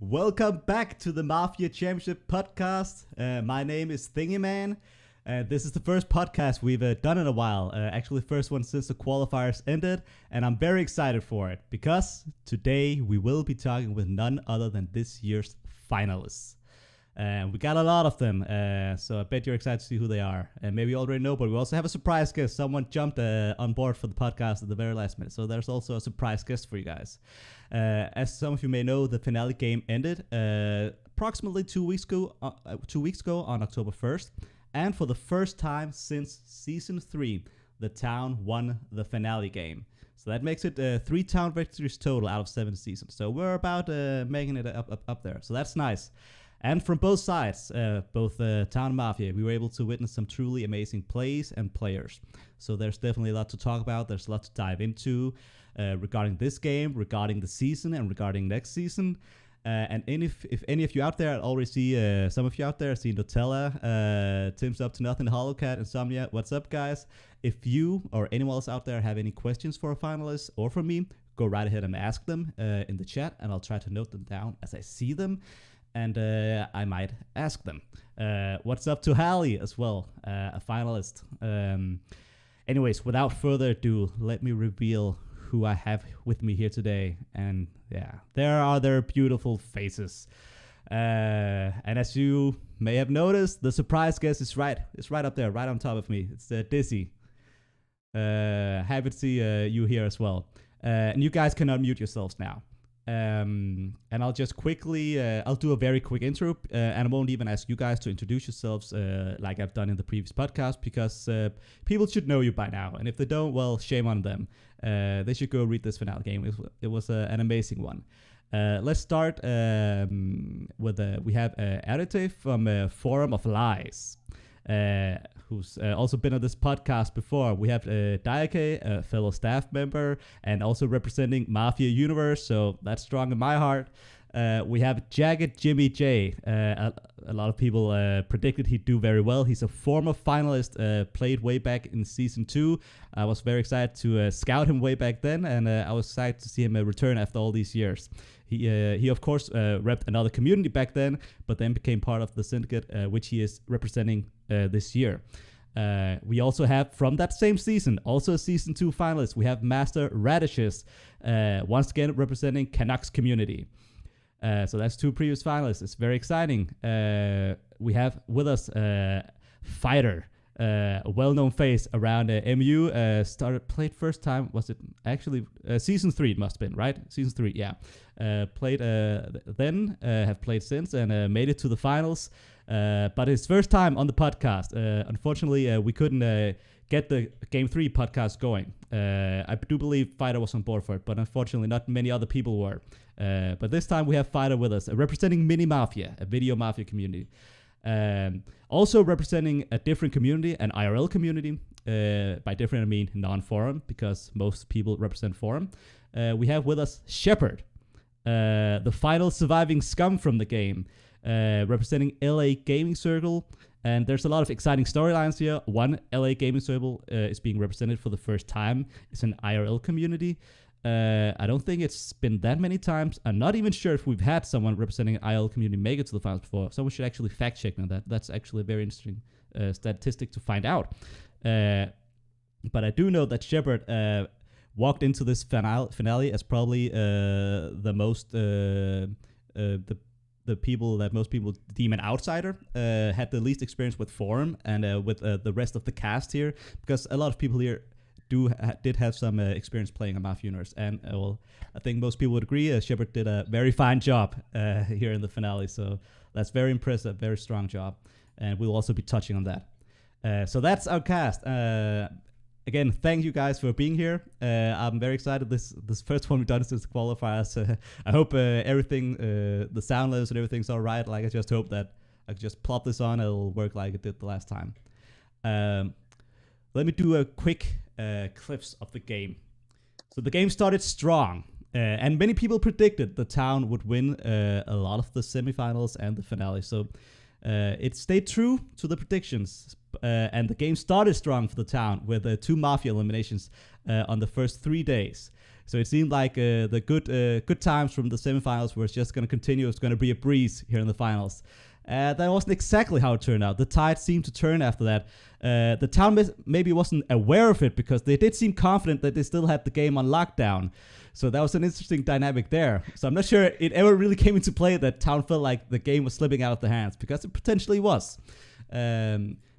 Welcome back to the Mafia Championship podcast. My name is Thingy Man. This is the first podcast we've done in a while. Actually, the first one since the qualifiers ended, and I'm very excited for it because today we will be talking with none other than this year's finalists. We got a lot of them, so I bet you're excited to see who they are. And maybe you already know, but we also have a surprise guest. Someone jumped on board for the podcast at the very last minute, so there's also a surprise guest for you guys. As some of you may know, the finale game ended approximately 2 weeks ago on October 1st. And for the first time since Season 3, the town won the finale game. So that makes it 3 town victories total out of 7 seasons. So we're about making it up there. So that's nice. And from both sides, both Town and Mafia, we were able to witness some truly amazing plays and players. So there's definitely a lot to talk about. There's a lot to dive into regarding this game, regarding the season, and regarding next season. And if any of you out there, I already see some of you out there, I see Nutella, Tim's Up to Nothing, Hollowcat, Insomnia. What's up, guys? If you or anyone else out there have any questions for a finalist or for me, go right ahead and ask them in the chat, and I'll try to note them down as I see them. And I might ask them. What's up to Hallie as well, a finalist. Anyways, without further ado, let me reveal who I have with me here today. And yeah, there are their beautiful faces. And as you may have noticed, the surprise guest is right. It's right up there, right on top of me. It's Dizzy. Happy to see you here as well. And you guys can unmute yourselves now. And I'll just quickly, I'll do a very quick intro, and I won't even ask you guys to introduce yourselves like I've done in the previous podcast, because people should know you by now. And if they don't, well, shame on them. They should go read this finale game. It was an amazing one. Let's start with, we have Arete from Forum of Lies, who's also been on this podcast before. We have dyachei, a fellow staff member, and also representing Mafia Universe, so that's strong in my heart. We have JaggedJimmyJay. A lot of people predicted he'd do very well. He's a former finalist, played way back in Season 2. I was very excited to scout him way back then, and I was excited to see him return after all these years. He of course, repped another community back then, but then became part of the syndicate, which he is representing this year. We also have, from that same season, also a Season 2 finalist, we have Master Radishes, once again representing Canucks community. So that's 2 previous finalists. It's very exciting. We have with us Phighter, a well-known face around MU. Played first time, was it actually Season 3? It must have been, right? Season 3, yeah. Played then, have played since, and made it to the finals. But his first time on the podcast. Unfortunately, we couldn't get the Game 3 podcast going. I do believe Phighter was on board for it, but unfortunately not many other people were. But this time we have Phighter with us, representing Mini Mafia, a video mafia community. Also representing a different community, an IRL community. By different, I mean non-forum, because most people represent forum. We have with us Sheppard, the final surviving scum from the game, representing LA Gaming Circle. And there's a lot of exciting storylines here. One, LA Gaming Circle is being represented for the first time. It's an IRL community. I don't think it's been that many times. I'm not even sure if we've had someone representing an IRL community make it to the finals before. Someone should actually fact check on that. That's actually a very interesting statistic to find out. But I do know that Sheppard walked into this finale as probably the most the people that most people deem an outsider, had the least experience with forum and with the rest of the cast here, because a lot of people here did have some experience playing a Mafia Universe, and well, I think most people would agree Sheppard did a very fine job here in the finale, so that's very impressive, very strong job, and we'll also be touching on that. So that's our cast. Again, thank you guys for being here. I'm very excited. This first one we've done since the qualifiers. I hope everything, the sound levels and everything's all right. Like, I just hope that I can just plop this on. It'll work like it did the last time. Let me do a quick clips of the game. So the game started strong, and many people predicted the town would win a lot of the semifinals and the finale. So it stayed true to the predictions. And the game started strong for the town with 2 Mafia eliminations on the first 3 days. So it seemed like the good times from the semifinals were just going to continue. It's going to be a breeze here in the finals. That wasn't exactly how it turned out. The tide seemed to turn after that. The town maybe wasn't aware of it because they did seem confident that they still had the game on lockdown. So that was an interesting dynamic there. So I'm not sure it ever really came into play that town felt like the game was slipping out of their hands, because it potentially was.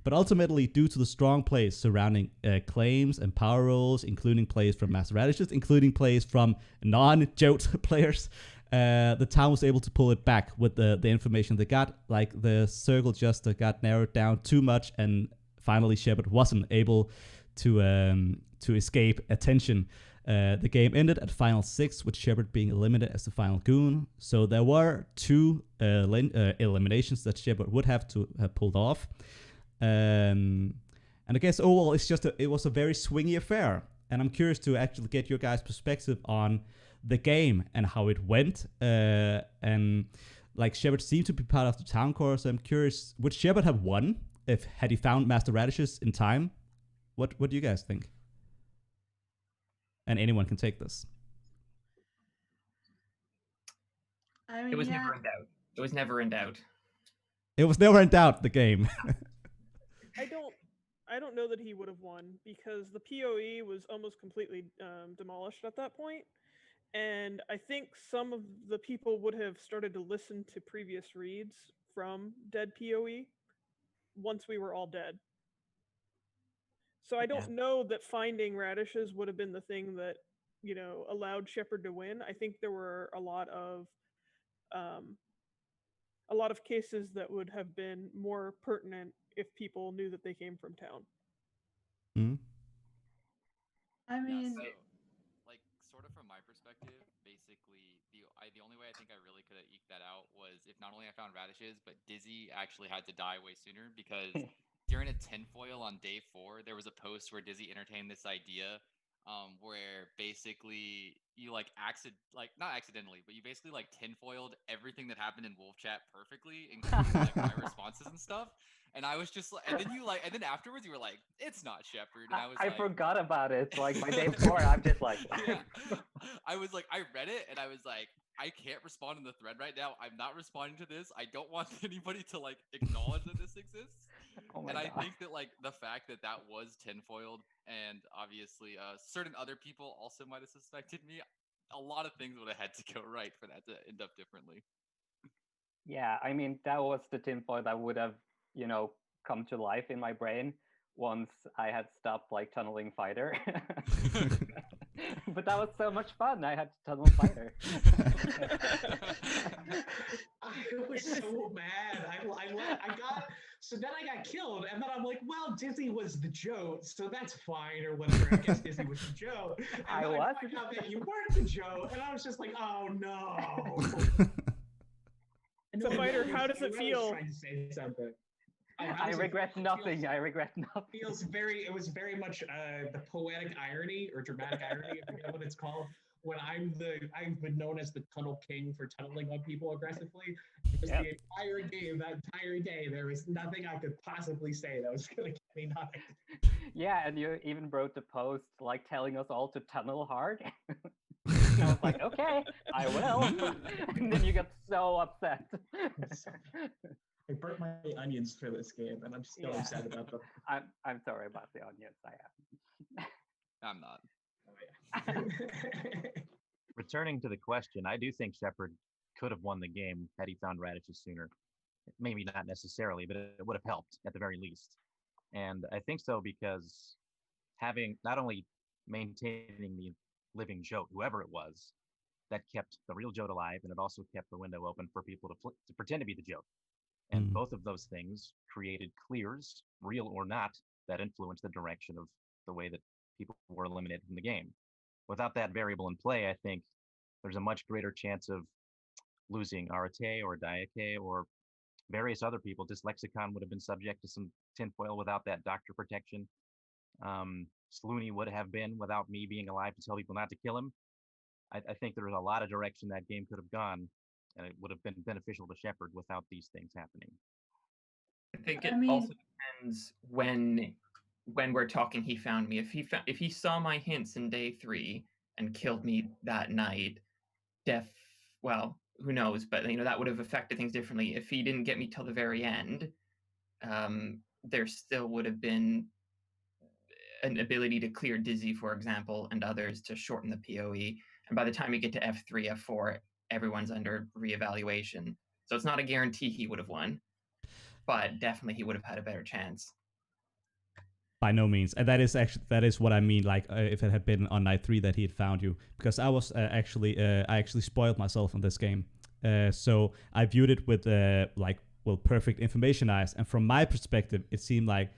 But ultimately, due to the strong plays surrounding claims and power rolls, including plays from Master Radishes, including plays from non-Jote players, the town was able to pull it back with the information they got. Like, the circle just got narrowed down too much, and finally Sheppard wasn't able to escape attention. The game ended at final 6, with Sheppard being eliminated as the final goon. So there were 2 eliminations that Sheppard would have to have pulled off. And I guess overall, it was a very swingy affair. And I'm curious to actually get your guys' perspective on the game and how it went. And like, Sheppard seemed to be part of the town core, so I'm curious, would Sheppard have won had he found Master Radishes in time? What do you guys think? And anyone can take this. I mean, it was never in doubt. It was never in doubt. It was never in doubt, the game. I don't know that he would have won, because the PoE was almost completely demolished at that point. And I think some of the people would have started to listen to previous reads from dead PoE once we were all dead. So I don't know that finding Radishes would have been the thing that, allowed Sheppard to win. I think there were a lot of cases that would have been more pertinent if people knew that they came from town. Mm-hmm. I mean, like, sort of from my perspective, basically the only way I think I really could have eked that out was if not only I found Radishes, but Dizzy actually had to die way sooner, because during a tinfoil on day 4, there was a post where Dizzy entertained this idea where basically you not accidentally, but you basically like tinfoiled everything that happened in Wolf Chat perfectly, including like my responses and stuff. And I was just like, and then afterwards you were like, it's not Sheppard. And I forgot about it. Like, by day 4, I'm just like, yeah. I was like, I read it and I was like, I can't respond in the thread right now. I'm not responding to this. I don't want anybody to like acknowledge that this exists. And I think that like the fact that was tinfoiled, and obviously certain other people also might have suspected me, a lot of things would have had to go right for that to end up differently. Yeah, I mean, that was the tinfoil that would have, come to life in my brain once I had stopped like tunneling Phighter. But that was so much fun. I had to tunnel Phighter. I was so mad. So then I got killed, and then I'm like, well, Dizzy was the Joe, so that's fine, or whatever. I guess Dizzy was the Joe. And I found out that you weren't the Joe, and I was just like, oh no. So, Phighter, how does it feel? Trying to say something. I regret nothing. I regret nothing. It was very much the poetic irony or dramatic irony, I forget what it's called, when I've been known as the tunnel king for tunneling on people aggressively. It was the entire game, that entire day, there was nothing I could possibly say that was going to get me nothing. Yeah, and you even wrote the post like telling us all to tunnel hard. I was like, okay, I will. And then you got so upset. I burnt my onions for this game, and I'm still upset about them. I'm sorry about the onions. I am. I'm not. Oh, yeah. Returning to the question, I do think Sheppard could have won the game had he found Radishes sooner. Maybe not necessarily, but it would have helped at the very least. And I think so because having not only maintaining the living Jote, whoever it was, that kept the real Jote alive, and it also kept the window open for people to pretend to be the Jote. And both of those things created clears, real or not, that influenced the direction of the way that people were eliminated from the game. Without that variable in play, I think there's a much greater chance of losing Arete or dyachei or various other people. Dyslexicon would have been subject to some tinfoil without that doctor protection. Slooney would have been without me being alive to tell people not to kill him. I think there was a lot of direction that game could have gone, and it would have been beneficial to Sheppard without these things happening. I think it also depends when we're talking he found me. If he saw my hints in day 3 and killed me that night, well, who knows? But that would have affected things differently. If he didn't get me till the very end, there still would have been an ability to clear Dizzy, for example, and others to shorten the PoE. And by the time you get to F3, F4, everyone's under reevaluation. So it's not a guarantee he would have won, but definitely he would have had a better chance. By no means, and that is what I mean. Like if it had been on night 3 that he had found you, because I was I actually spoiled myself in this game. So I viewed it with perfect information eyes, and from my perspective, it seemed like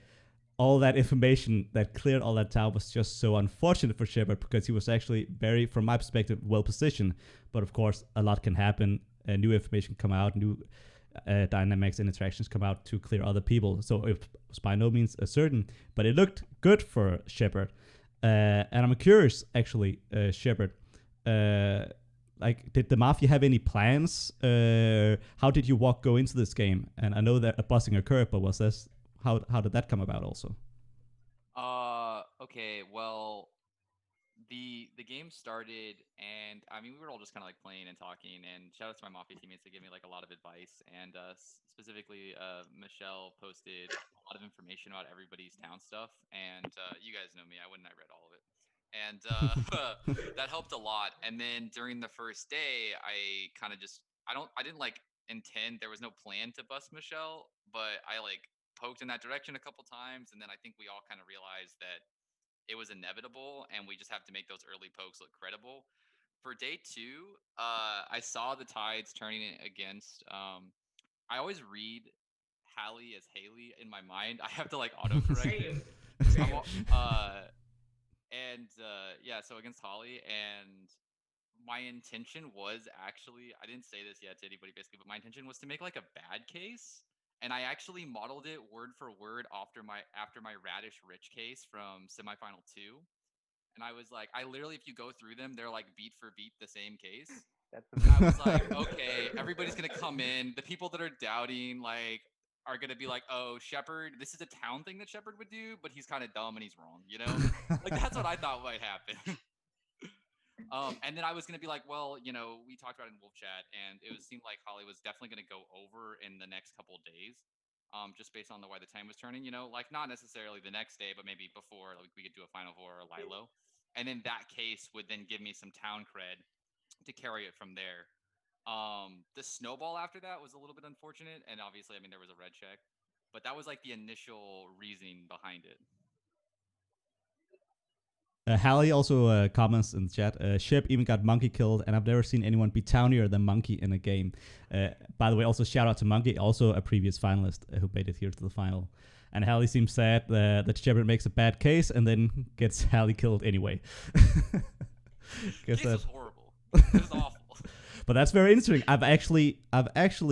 all that information that cleared all that town was just so unfortunate for Sheppard, because he was actually very, from my perspective, well positioned. But of course, a lot can happen. New information come out, new dynamics and interactions come out to clear other people. So it was by no means certain, but it looked good for Sheppard. And I'm curious, actually, Sheppard, did the Mafia have any plans? How did you go into this game? And I know that a buzzing occurred, but was this how did that come about also? Okay, well, the game started, and I mean, we were all just kind of like playing and talking, and shout out to my Mafia teammates that gave me like a lot of advice, and specifically Michelle posted a lot of information about everybody's town stuff, and you guys know me, I read all of it, and that helped a lot. And then during the first day, I kind of just I didn't like intend, there was no plan to bust Michelle, but I like poked in that direction a couple times, and then I think we all kind of realized that it was inevitable, and we just have to make those early pokes look credible. For day 2, I saw the tides turning against. I always read Hallie as Haley in my mind. I have to like autocorrect it. So against Holly, and my intention was actually, I didn't say this yet to anybody basically, but my intention was to make like a bad case. And I actually modeled it word for word after my Radish Rich case from semifinal 2. And I was like, I literally, if you go through them, they're like beat for beat the same case. And I was like, okay, everybody's gonna come in. The people that are doubting like are gonna be like, oh, Sheppard, this is a town thing that Sheppard would do, but he's kind of dumb and he's wrong, Like that's what I thought might happen. And then I was going to be like, well, we talked about it in Wolf Chat, and it seemed like Holly was definitely going to go over in the next couple of days, just based on the way the time was turning, like not necessarily the next day, but maybe before like we could do a Final Four or Lilo. And then that case would then give me some town cred to carry it from there. The snowball after that was a little bit unfortunate, and obviously, I mean, there was a red check, but that was like the initial reasoning behind it. Hallie also comments in the chat, Shep even got Monkey killed, and I've never seen anyone be townier than Monkey in a game. By the way, also shout out to Monkey, also a previous finalist who made it here to the final. And Hallie seems sad that Sheppard makes a bad case and then gets Hallie killed anyway. Case was horrible. It was awful. But that's very interesting. I've actually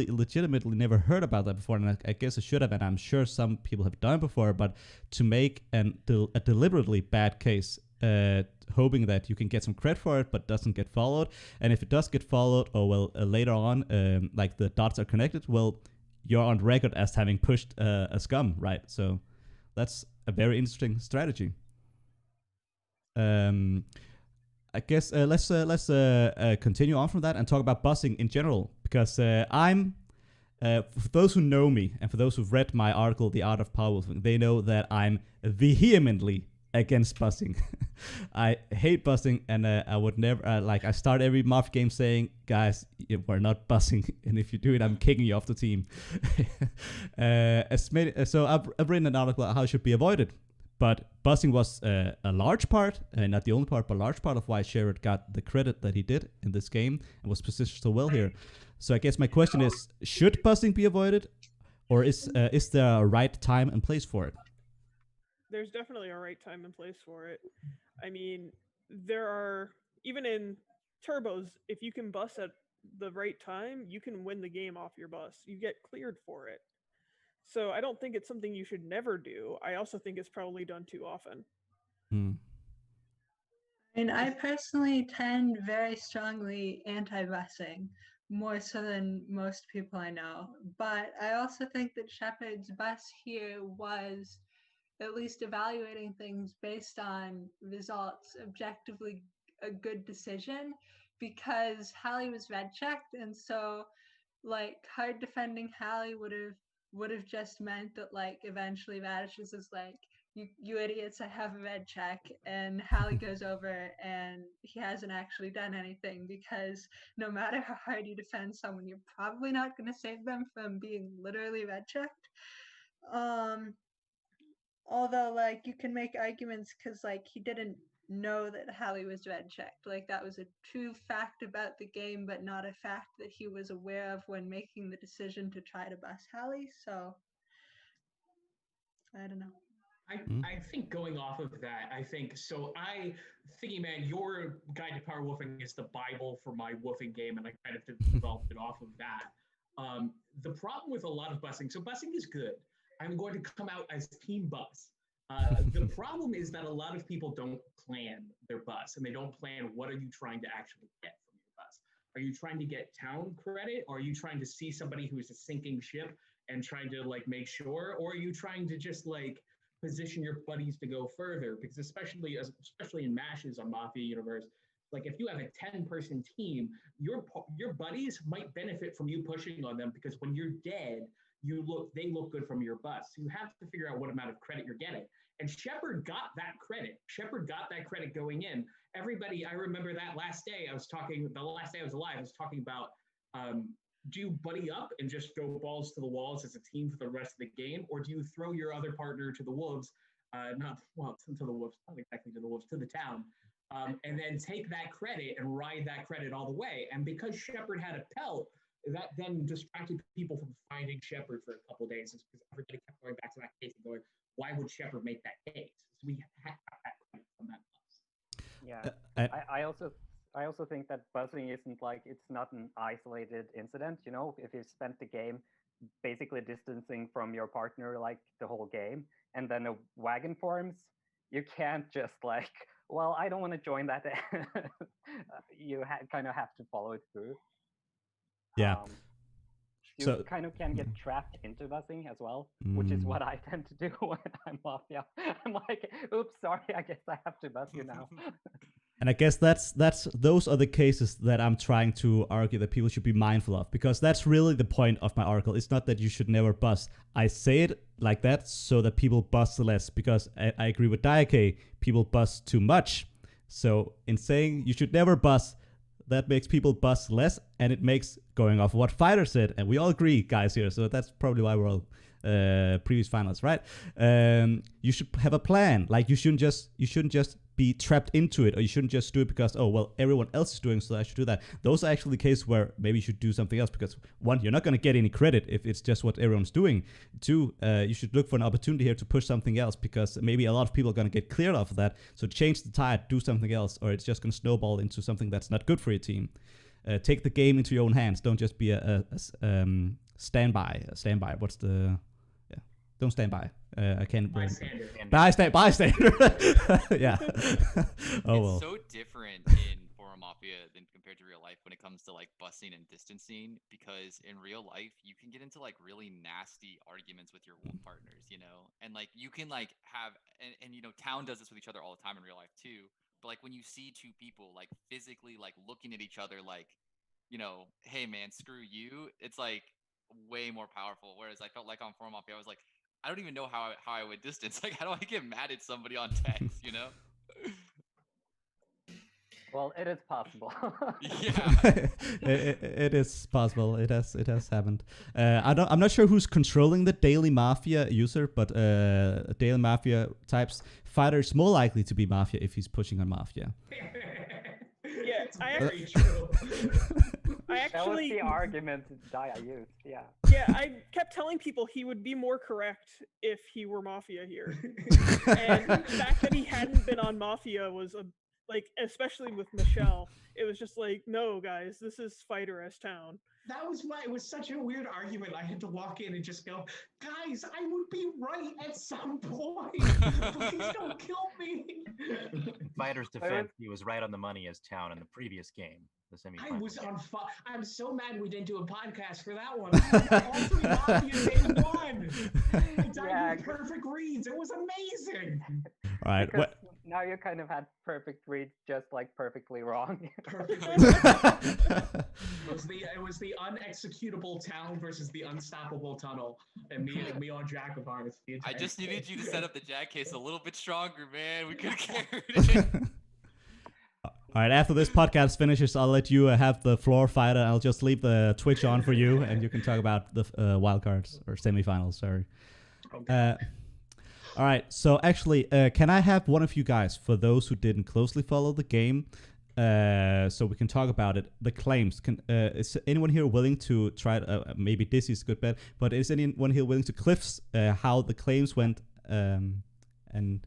legitimately never heard about that before, and I guess I should have, and I'm sure some people have done it before, but to make a deliberately bad case, hoping that you can get some credit for it, but doesn't get followed. And if it does get followed, later on, like the dots are connected, well, you're on record as having pushed a scum, right? So that's a very interesting strategy. I guess let's continue on from that and talk about buzzing in general, because I'm for those who know me and for those who've read my article, The Art of Powerlifting, they know that I'm vehemently against buzzing. I hate buzzing, and I would never I start every Mafia game saying, guys, we're not buzzing, and if you do it, I'm kicking you off the team. So I've written an article on how it should be avoided. But buzzing was a large part, not the only part, but a large part of why Sheppard got the credit that he did in this game and was positioned so well here. So I guess my question is, should buzzing be avoided, or is there a right time and place for it? There's definitely a right time and place for it. I mean, there are, even in turbos, if you can bus at the right time, you can win the game off your bus. You get cleared for it. So I don't think it's something you should never do. I also think it's probably done too often. And I personally tend very strongly anti-busing, more so than most people I know. But I also think that Sheppard's bus here was at least evaluating things based on results, objectively a good decision because Hallie was red checked, and so like hard defending Hallie would have just meant that like eventually Radishes is like, you idiots, I have a red check, and Hallie goes over and he hasn't actually done anything, because no matter how hard you defend someone, you're probably not going to save them from being literally red checked. Although like you can make arguments because like he didn't know that Hallie was red checked. Like that was a true fact about the game, but not a fact that he was aware of when making the decision to try to bust Hallie. So I don't know. I think going off of that, I think so. Thinking, man, your guide to power woofing is the Bible for my woofing game, and I kind of developed it off of that. The problem with a lot of busing, so busing is good. I'm going to come out as team bus. The problem is that a lot of people don't plan their bus, and they don't plan what are you trying to actually get from your bus. Are you trying to get town credit, or are you trying to see somebody who is a sinking ship and trying to like make sure, or are you trying to just like position your buddies to go further? Because especially in matches on Mafia Universe, like if you have a 10-person team, your buddies might benefit from you pushing on them, because when you're dead, they look good from your bus. So you have to figure out what amount of credit you're getting. And Sheppard got that credit. Sheppard got that credit going in. Everybody, I remember that last day I was alive, I was talking about, do you buddy up and just go balls to the walls as a team for the rest of the game? Or do you throw your other partner to the wolves, to the wolves, not exactly to the wolves, to the town, and then take that credit and ride that credit all the way? And because Sheppard had a pelt, that then distracted people from finding Sheppard for a couple of days, because everybody kept going back to that case and going, why would Sheppard make that case? So we had that credit from that bus. Yeah, I also think that buzzing isn't like, it's not an isolated incident. You know, if you've spent the game basically distancing from your partner like the whole game, and then a wagon forms, you can't just like, well, I don't want to join that. You kind of have to follow it through. Yeah. You kind of can get trapped into buzzing as well, which is what I tend to do when I'm Mafia. I'm like, oops, sorry, I guess I have to buzz you now. And I guess those are the cases that I'm trying to argue that people should be mindful of, because that's really the point of my article. It's not that you should never buzz. I say it like that so that people buzz less, because I agree with dyachei, people buzz too much. So in saying you should never buzz, that makes people buzz less, and it makes, going off what Phighter said, and we all agree, guys, here, so that's probably why we're all previous finalists, right? You should have a plan. Like you shouldn't just be trapped into it, or you shouldn't just do it because, oh well, everyone else is doing, so I should do that. Those are actually the cases where maybe you should do something else, because one, you're not going to get any credit if it's just what everyone's doing. Two, you should look for an opportunity here to push something else, because maybe a lot of people are going to get cleared off of that. So change the tide, do something else, or it's just going to snowball into something that's not good for your team. Take the game into your own hands. Don't just be a standby. What's the... Don't stand by. I can't. Bystander. Yeah. It's so different in Forum Mafia than compared to real life when it comes to like busing and distancing, because in real life you can get into like really nasty arguments with your wolf partners, you know, and like you can like have and you know, town does this with each other all the time in real life too. But like when you see two people like physically like looking at each other like, you know, hey man, screw you, it's like way more powerful. Whereas I felt like on Forum Mafia I was like, I don't even know how I would distance. Like, how do I get mad at somebody on text, you know? Well, it is possible. Yeah. it is possible. It has happened. I'm not sure who's controlling the Daily Mafia user, but Daily Mafia types, Phighter is more likely to be Mafia if he's pushing on Mafia. Yeah, I Very true. That was the argument I used, yeah. Yeah, I kept telling people he would be more correct if he were Mafia here. And the fact that he hadn't been on Mafia was, like, especially with Michelle, it was just like, no, guys, this is Phighter as town. That was why it was such a weird argument. I had to walk in and just go, guys, I would be right at some point. Please don't kill me. In Phighter's defense, he was right on the money as town in the previous game. I was on fire. I'm so mad we didn't do a podcast for that one. All three Mafias day one. I died with perfect reads. It was amazing. All right. Because now you kind of had perfect reads, just like perfectly wrong. Perfectly. It was the unexecutable town versus the unstoppable tunnel, and me on Jack of Hearts. I just needed you to set up the Jag case a little bit stronger, man. We could have carried it. All right, after this podcast finishes, I'll let you have the floor, Phighter. I'll just leave the Twitch on for you, and you can talk about the wildcards or semifinals. Sorry. Okay. All right, so actually, can I have one of you guys, for those who didn't closely follow the game, so we can talk about it, the claims. Is anyone here willing to try, maybe this is a good bet, but is anyone here willing to cliffs how the claims went? And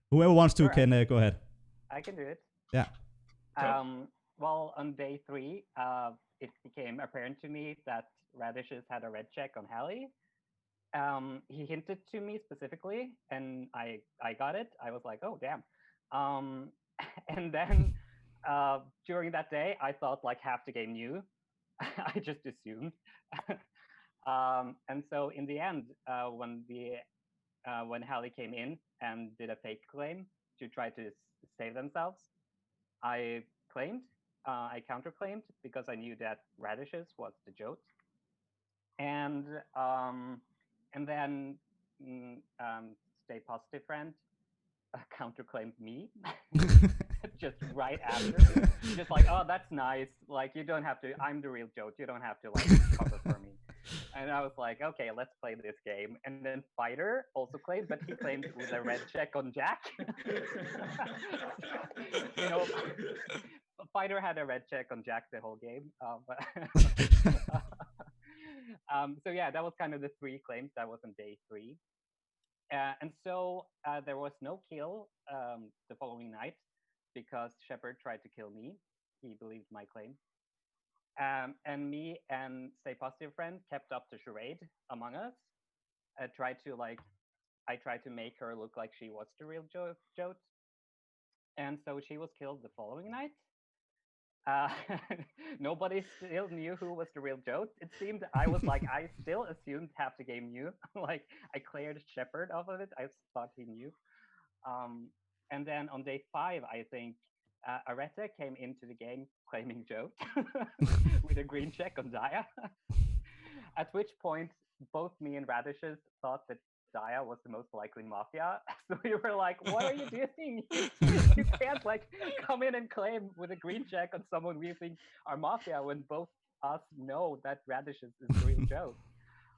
whoever wants to can go ahead. I can do it. Yeah. Well, on day 3, it became apparent to me that Radishes had a red check on Hallie. He hinted to me specifically, and I got it. I was like, oh, damn. And then during that day, I thought like half the game knew. I just assumed. And so in the end, when Hallie came in and did a fake claim to try to save themselves, I claimed. I counterclaimed because I knew that Radishes was the joke. And then Stay Positive Friend counterclaimed me just right after. Just like, oh, that's nice. Like, you don't have to, I'm the real joke. You don't have to like cover for me. And I was like, okay, let's play this game. And then Phighter also claimed, but he claimed with a red check on Jack. You know, Phighter had a red check on Jack the whole game. So yeah, that was kind of the 3 claims. That was on day 3. And so there was no kill the following night because Sheppard tried to kill me. He believed my claim. And me and Stay Positive Friend kept up the charade among us. I tried to make her look like she was the real Jote. And so she was killed the following night. Nobody still knew who was the real Jote. It seemed I still assumed half the game knew. Like I cleared Sheppard off of it. I thought he knew. And then on day 5, I think Arete came into the game claiming Jote with a green check on Dia. At which point, both me and Radishes thought that Dia was the most likely Mafia. So we were like, what are you doing? You can't like come in and claim with a green check on someone we think are Mafia when both us know that Radishes is the real joke.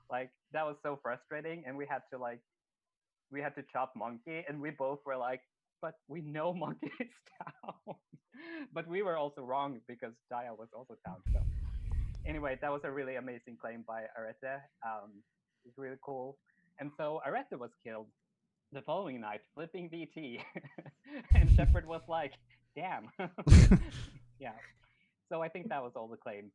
Like that was so frustrating, and we had to chop Monkey, and we both were like, but we know Monkey is down. But we were also wrong because Dia was also down. So anyway, that was a really amazing claim by Arete. It's really cool. And so Arete was killed the following night, flipping VT. And Sheppard was like, damn. Yeah. So I think that was all the claims.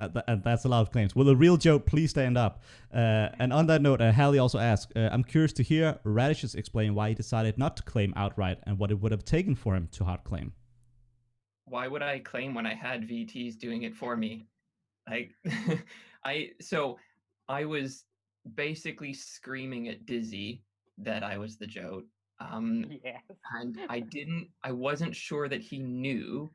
And that's a lot of claims. Will the real Jote please stand up? And on that note, Hallie also asked, I'm curious to hear Radishes explain why he decided not to claim outright and what it would have taken for him to hard claim. Why would I claim when I had VTs doing it for me? Like, I was basically screaming at Dizzy that I was the Jote. Yes. And I wasn't sure that he knew.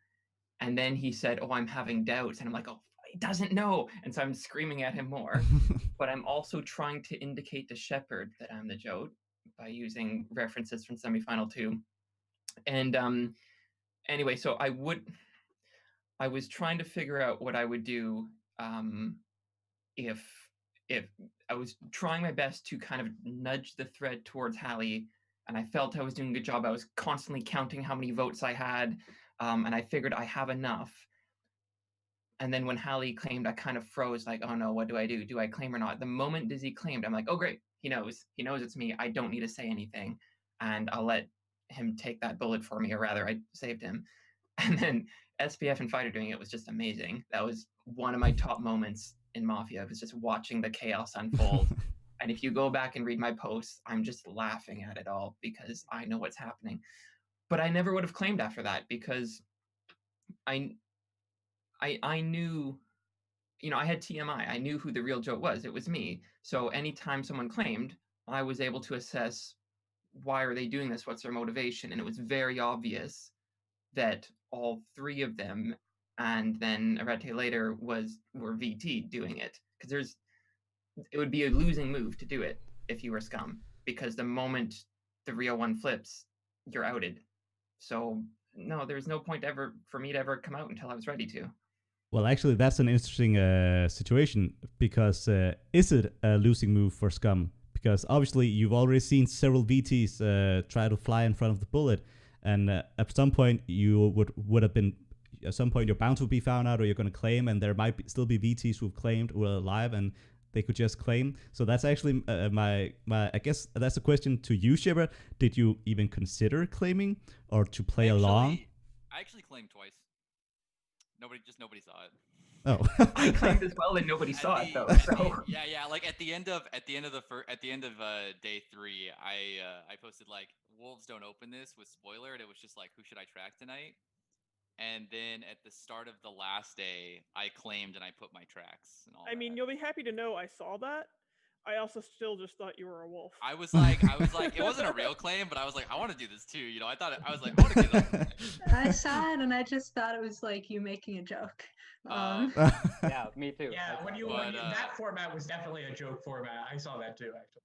And then he said, oh, I'm having doubts. And I'm like, oh, he doesn't know. And so I'm screaming at him more. But I'm also trying to indicate to Sheppard that I'm the Jote by using references from semifinal 2. And anyway, so I was trying to figure out what I would do if I was trying my best to kind of nudge the thread towards Hallie, and I felt I was doing a good job. I was constantly counting how many votes I had, and I figured I have enough. And then when Hallie claimed, I kind of froze, like, oh no, what do I do? Do I claim or not? The moment Dizzy claimed, I'm like, oh great, he knows it's me. I don't need to say anything, and I'll let him take that bullet for me, or rather, I saved him. And then SPF and Phighter doing it was just amazing. That was one of my top moments in Mafia. It was just watching the chaos unfold. And if you go back and read my posts, I'm just laughing at it all because I know what's happening. But I never would have claimed after that because I knew, I had TMI. I knew who the real Jote was. It was me. So anytime someone claimed, I was able to assess why are they doing this? What's their motivation? And it was very obvious that all three of them, and then Arete later, were VT doing it, because it would be a losing move to do it if you were scum, because the moment the Rio one flips, you're outed. So no, there's no point ever for me to ever come out until I was ready to. Well, actually, that's an interesting situation, because is it a losing move for scum? Because obviously you've already seen several VTs try to fly in front of the bullet, and at some point you would have been, at some point your bounce would be found out, or you're going to claim, and there might still be VTs who've claimed who are alive, and they could just claim. So that's actually my I guess that's a question to you, Sheppard. Did you even consider claiming or to play along? I actually claimed twice. Nobody saw it. Oh, I claimed as well, and nobody saw it though. So yeah. Like at the end of day 3, I posted like, wolves don't open this with spoiler, and it was just like, who should I track tonight? And then at the start of the last day, I claimed and I put my tracks and all. I mean, you'll be happy to know I saw that. I also still just thought you were a wolf. I was like, it wasn't a real claim, but I was like, I want to do this too. You know, I was like, I want to get up. I saw it and I just thought it was like you making a joke. Yeah, me too. Yeah, that format was definitely a joke format. I saw that too, actually.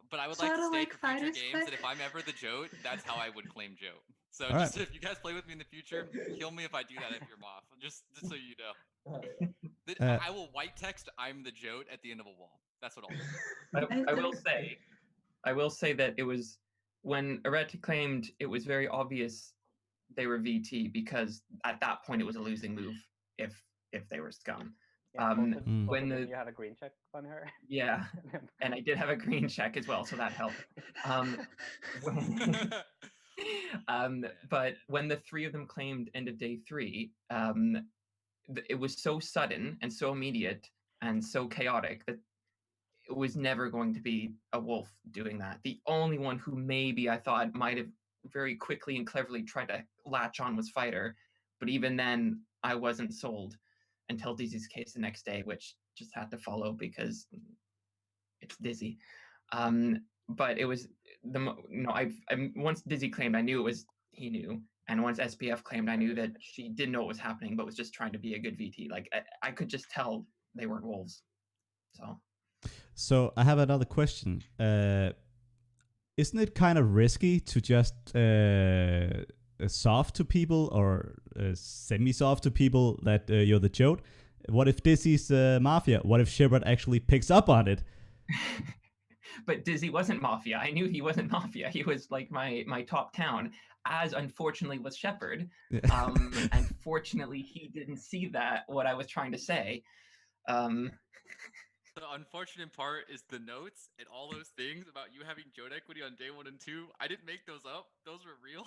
But I would Sort like to of state like for future Fighters games that Click. if I'm ever the Jote, that's how I would claim Jote. So All just right. if you guys play with me in the future, kill me if I do that if you're Moth. Just so you know. I will white text I'm the Jote at the end of a wall. That's what I'll do. I will say that it was when Arete claimed, it was very obvious they were VT, because at that point it was a losing move if they were scum. Yeah, when you had a green check on her. Yeah, and I did have a green check as well, so that helped. But when the three of them claimed end of day 3, it was so sudden and so immediate and so chaotic that it was never going to be a wolf doing that. The only one who maybe I thought might have very quickly and cleverly tried to latch on was Phighter, but even then I wasn't sold until Dizzy's case the next day, which just had to follow because it's Dizzy. But it was once Dizzy claimed, I knew it was he knew, and once SPF claimed, I knew that she didn't know what was happening, but was just trying to be a good VT. Like I could just tell they weren't wolves. So I have another question. Isn't it kind of risky to just soft to people or semi-soft to people that you're the Jote? What if Dizzy's Mafia? What if Sheppard actually picks up on it? But Dizzy wasn't Mafia. I knew he wasn't Mafia. He was like my top town, as unfortunately was Sheppard. And fortunately, he didn't see what I was trying to say. The unfortunate part is the notes and all those things about you having Jote equity on day 1 and 2. I didn't make those up. Those were real.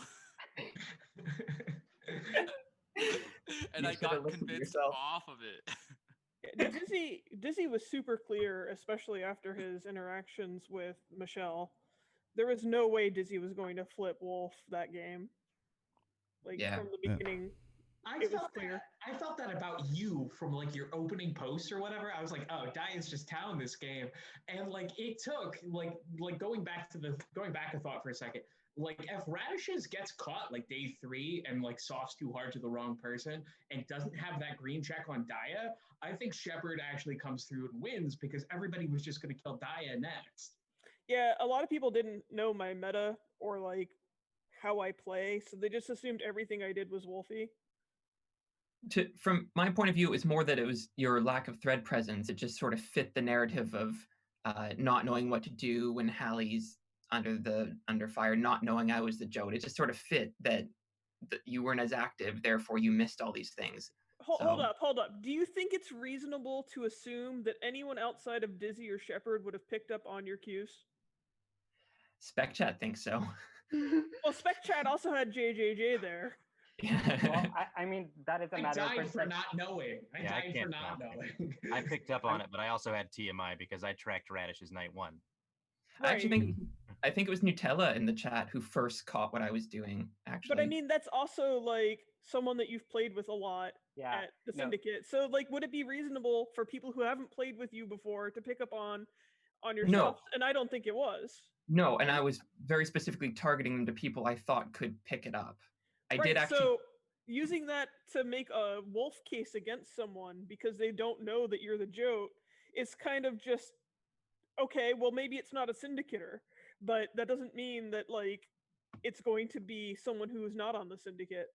And I got convinced off of it. Dizzy was super clear, especially after his interactions with Michelle. There was no way Dizzy was going to flip Wolf that game. Like from the beginning. I felt that about you from like your opening post or whatever. I was like, oh, Diane's just town this game. And like it took like going back a thought for a second. Like if Radishes gets caught like day 3 and like softs too hard to the wrong person and doesn't have that green check on Dia, I think Sheppard actually comes through and wins because everybody was just going to kill Dia next. Yeah, a lot of people didn't know my meta or like how I play, so they just assumed everything I did was Wolfie. From my point of view, it was more that it was your lack of thread presence. It just sort of fit the narrative of not knowing what to do when Hallie's under fire, not knowing I was the Jote. It just sort of fit that you weren't as active, therefore you missed all these things. Hold up. Do you think it's reasonable to assume that anyone outside of Dizzy or Sheppard would have picked up on your cues? Spec Chat thinks so. Well, Spec Chat also had JJJ there. Well, I mean, that is a matter of perspective. For not knowing. I died for not knowing. I picked up on it, but I also had TMI because I tracked Radishes night 1. Right. I actually think it was Nutella in the chat who first caught what I was doing, actually. But I mean, that's also like someone that you've played with a lot at the Syndicate. So like, would it be reasonable for people who haven't played with you before to pick up on on your No. stuff, and I don't think it was. No, and I was very specifically targeting them to people I thought could pick it up. I did actually. So using that to make a wolf case against someone because they don't know that you're the Jote is kind of just okay. Well, maybe it's not a syndicator, but that doesn't mean that like it's going to be someone who is not on the syndicate.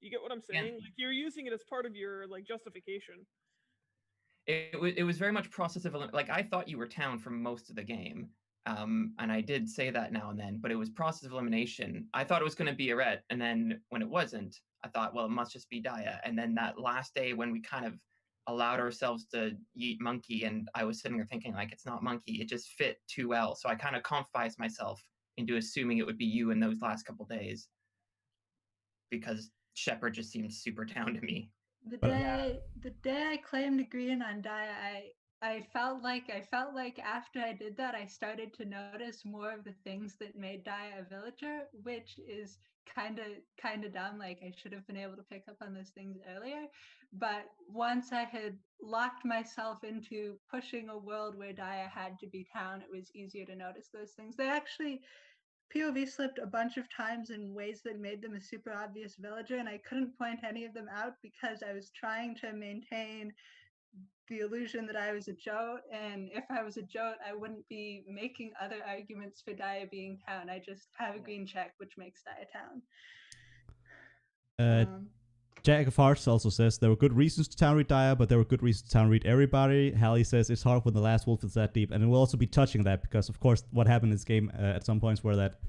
You get what I'm saying? Yeah. Like you're using it as part of your like justification. It was very much process of like I thought you were town for most of the game. And I did say that now and then, but it was process of elimination. I thought it was going to be Arete, and then when it wasn't, I thought, well, it must just be Daya. And then that last day when we kind of allowed ourselves to yeet Monkey, and I was sitting there thinking, like, it's not Monkey. It just fit too well. So I kind of confided myself into assuming it would be you in those last couple days because Sheppard just seemed super town to me. The day I claimed green on Daya, I felt like after I did that, I started to notice more of the things that made Daya a villager, which is kind of dumb. Like I should have been able to pick up on those things earlier. But once I had locked myself into pushing a world where Daya had to be town, it was easier to notice those things. They actually POV slipped a bunch of times in ways that made them a super obvious villager, and I couldn't point any of them out because I was trying to maintain the illusion that I was a Jote, and if I was a Jote, I wouldn't be making other arguments for Daya being town. I just have a green check, which makes Daya town. Jack of Hearts also says there were good reasons to town read Daya, but there were good reasons to town read everybody. Hallie says it's hard when the last wolf is that deep, and we'll also be touching that because, of course, what happened in this game at some points were that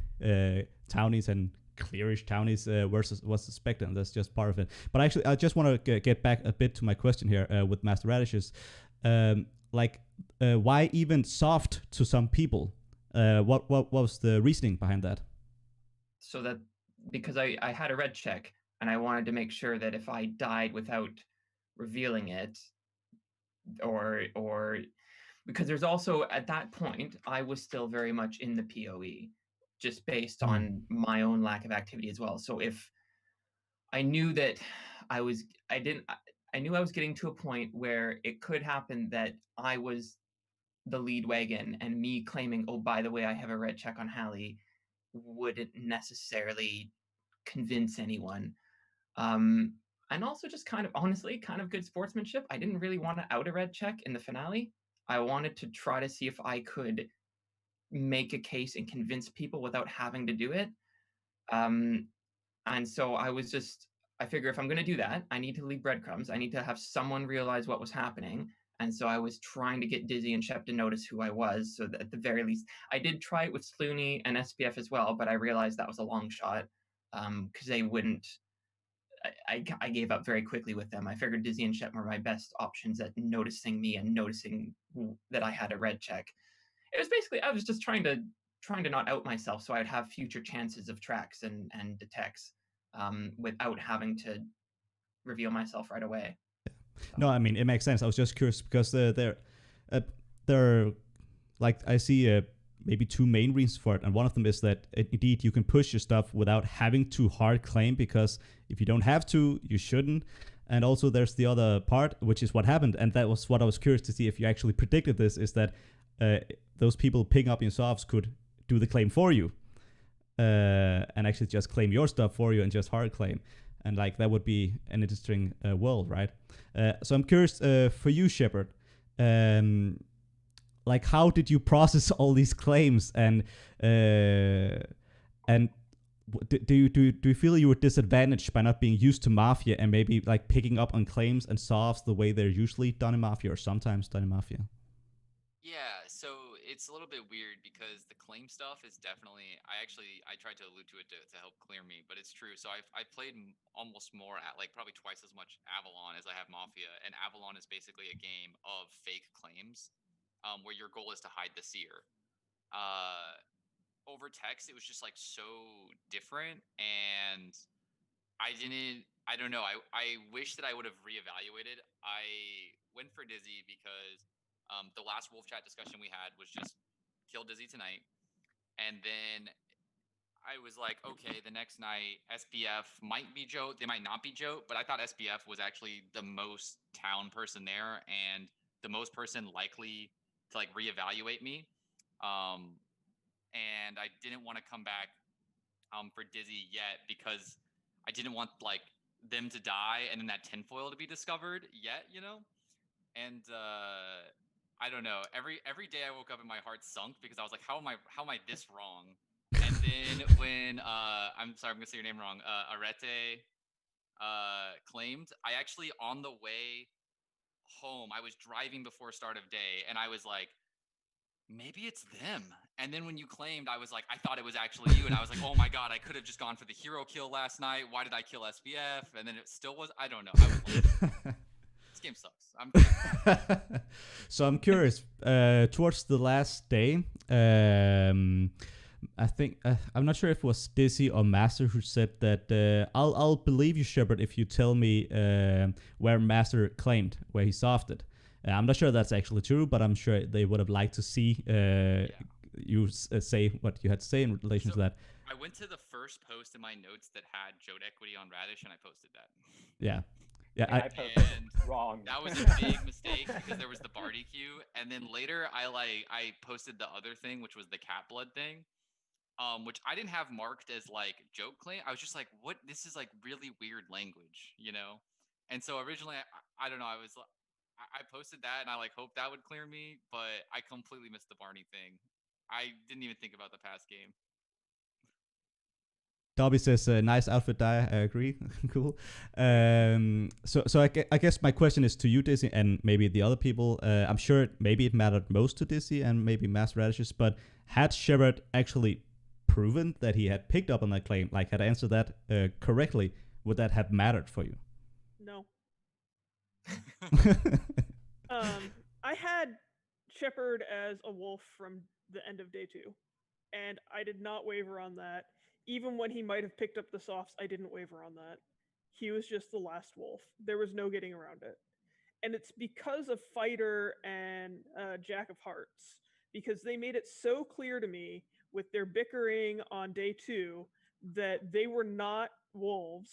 townies and clearish townies was suspected, and that's just part of it. But actually, I just want to get back a bit to my question here with Master Radishes. Why even soft to some people? What was the reasoning behind that? So that because I had a red check. And I wanted to make sure that if I died without revealing it, or because there's also at that point I was still very much in the PoE, just based on my own lack of activity as well. So if I knew that I knew I was getting to a point where it could happen that I was the lead wagon, and me claiming, oh, by the way, I have a red check on Hallie, wouldn't necessarily convince anyone. And also just kind of good sportsmanship. I didn't really want to out a red check in the finale. I wanted to try to see if I could make a case and convince people without having to do it. And so I figure if I'm going to do that, I need to leave breadcrumbs. I need to have someone realize what was happening. And so I was trying to get Dizzy and Shep to notice who I was. So that at the very least, I did try it with Slooney and SPF as well, but I realized that was a long shot because they wouldn't. I gave up very quickly with them. I figured Dizzy and Shep were my best options at noticing me and noticing that I had a red check. It was basically, I was just trying to not out myself so I'd have future chances of tracks and detects without having to reveal myself right away. No, I mean, it makes sense. I was just curious because they're like, I see maybe two main reasons for it, and one of them is that indeed you can push your stuff without having to hard claim, because if you don't have to, you shouldn't. And also there's the other part, which is what happened, and that was what I was curious to see if you actually predicted this, is that those people picking up your softs could do the claim for you and actually just claim your stuff for you and just hard claim, and like that would be an interesting world, right? So I'm curious for you, Sheppard. Like, how did you process all these claims, and do you feel you were disadvantaged by not being used to Mafia and maybe like picking up on claims and softs the way they're usually done in Mafia, or sometimes done in Mafia? Yeah, so it's a little bit weird because the claim stuff is definitely, I tried to allude to it to help clear me, but it's true. So I played almost more at like probably twice as much Avalon as I have Mafia, and Avalon is basically a game of fake claims. Where your goal is to hide the seer. Over text, it was just like so different, and I don't know. I wish that I would have reevaluated. I went for Dizzy because the last Wolf Chat discussion we had was just kill Dizzy tonight, and then I was like, okay, the next night SPF might be Jote, they might not be Jote, but I thought SPF was actually the most town person there and the most person likely to like reevaluate me. And I didn't want to come back for Dizzy yet because I didn't want like them to die and then that tinfoil to be discovered yet, you know? And I don't know. Every day I woke up and my heart sunk because I was like, how am I this wrong? And then when I'm sorry, I'm gonna say your name wrong. Arete claimed, I actually on the way home, I was driving before start of day, and I was like, maybe it's them. And then when you claimed, I was like, I thought it was actually you, and I was like, oh my god, I could have just gone for the hero kill last night. Why did I kill SBF? And then it still was. I don't know. I was like, this game sucks. So I'm curious. Towards the last day, I think I'm not sure if it was Dizzy or Master who said that I'll believe you, Sheppard, if you tell me where Master claimed where he softed. I'm not sure that's actually true, but I'm sure they would have liked to see you say what you had to say in relation to that. I went to the first post in my notes that had Jode Equity on Radish, and I posted that. Yeah. Yeah, I posted wrong. That was a big mistake because there was the Barty queue, and then later I posted the other thing, which was the cat blood thing, which I didn't have marked as like joke claim. I was just like, what? This is like really weird language, you know? And so originally, I don't know. I posted that and I like hoped that would clear me, but I completely missed the Barney thing. I didn't even think about the past game. Dobby says, nice outfit, Dye. I agree. Cool. So I guess my question is to you, Dizzy, and maybe the other people. I'm sure maybe it mattered most to Dizzy and maybe Mass Radishes, but had Sheppard actually proven that he had picked up on that claim, like had answered that correctly, would that have mattered for you? No. I had Sheppard as a wolf from the end of day 2, and I did not waver on that. Even when he might have picked up the softs, I didn't waver on that. He was just the last wolf. There was no getting around it. And it's because of Phighter and Jack of Hearts, because they made it so clear to me with their bickering on day 2 that they were not wolves,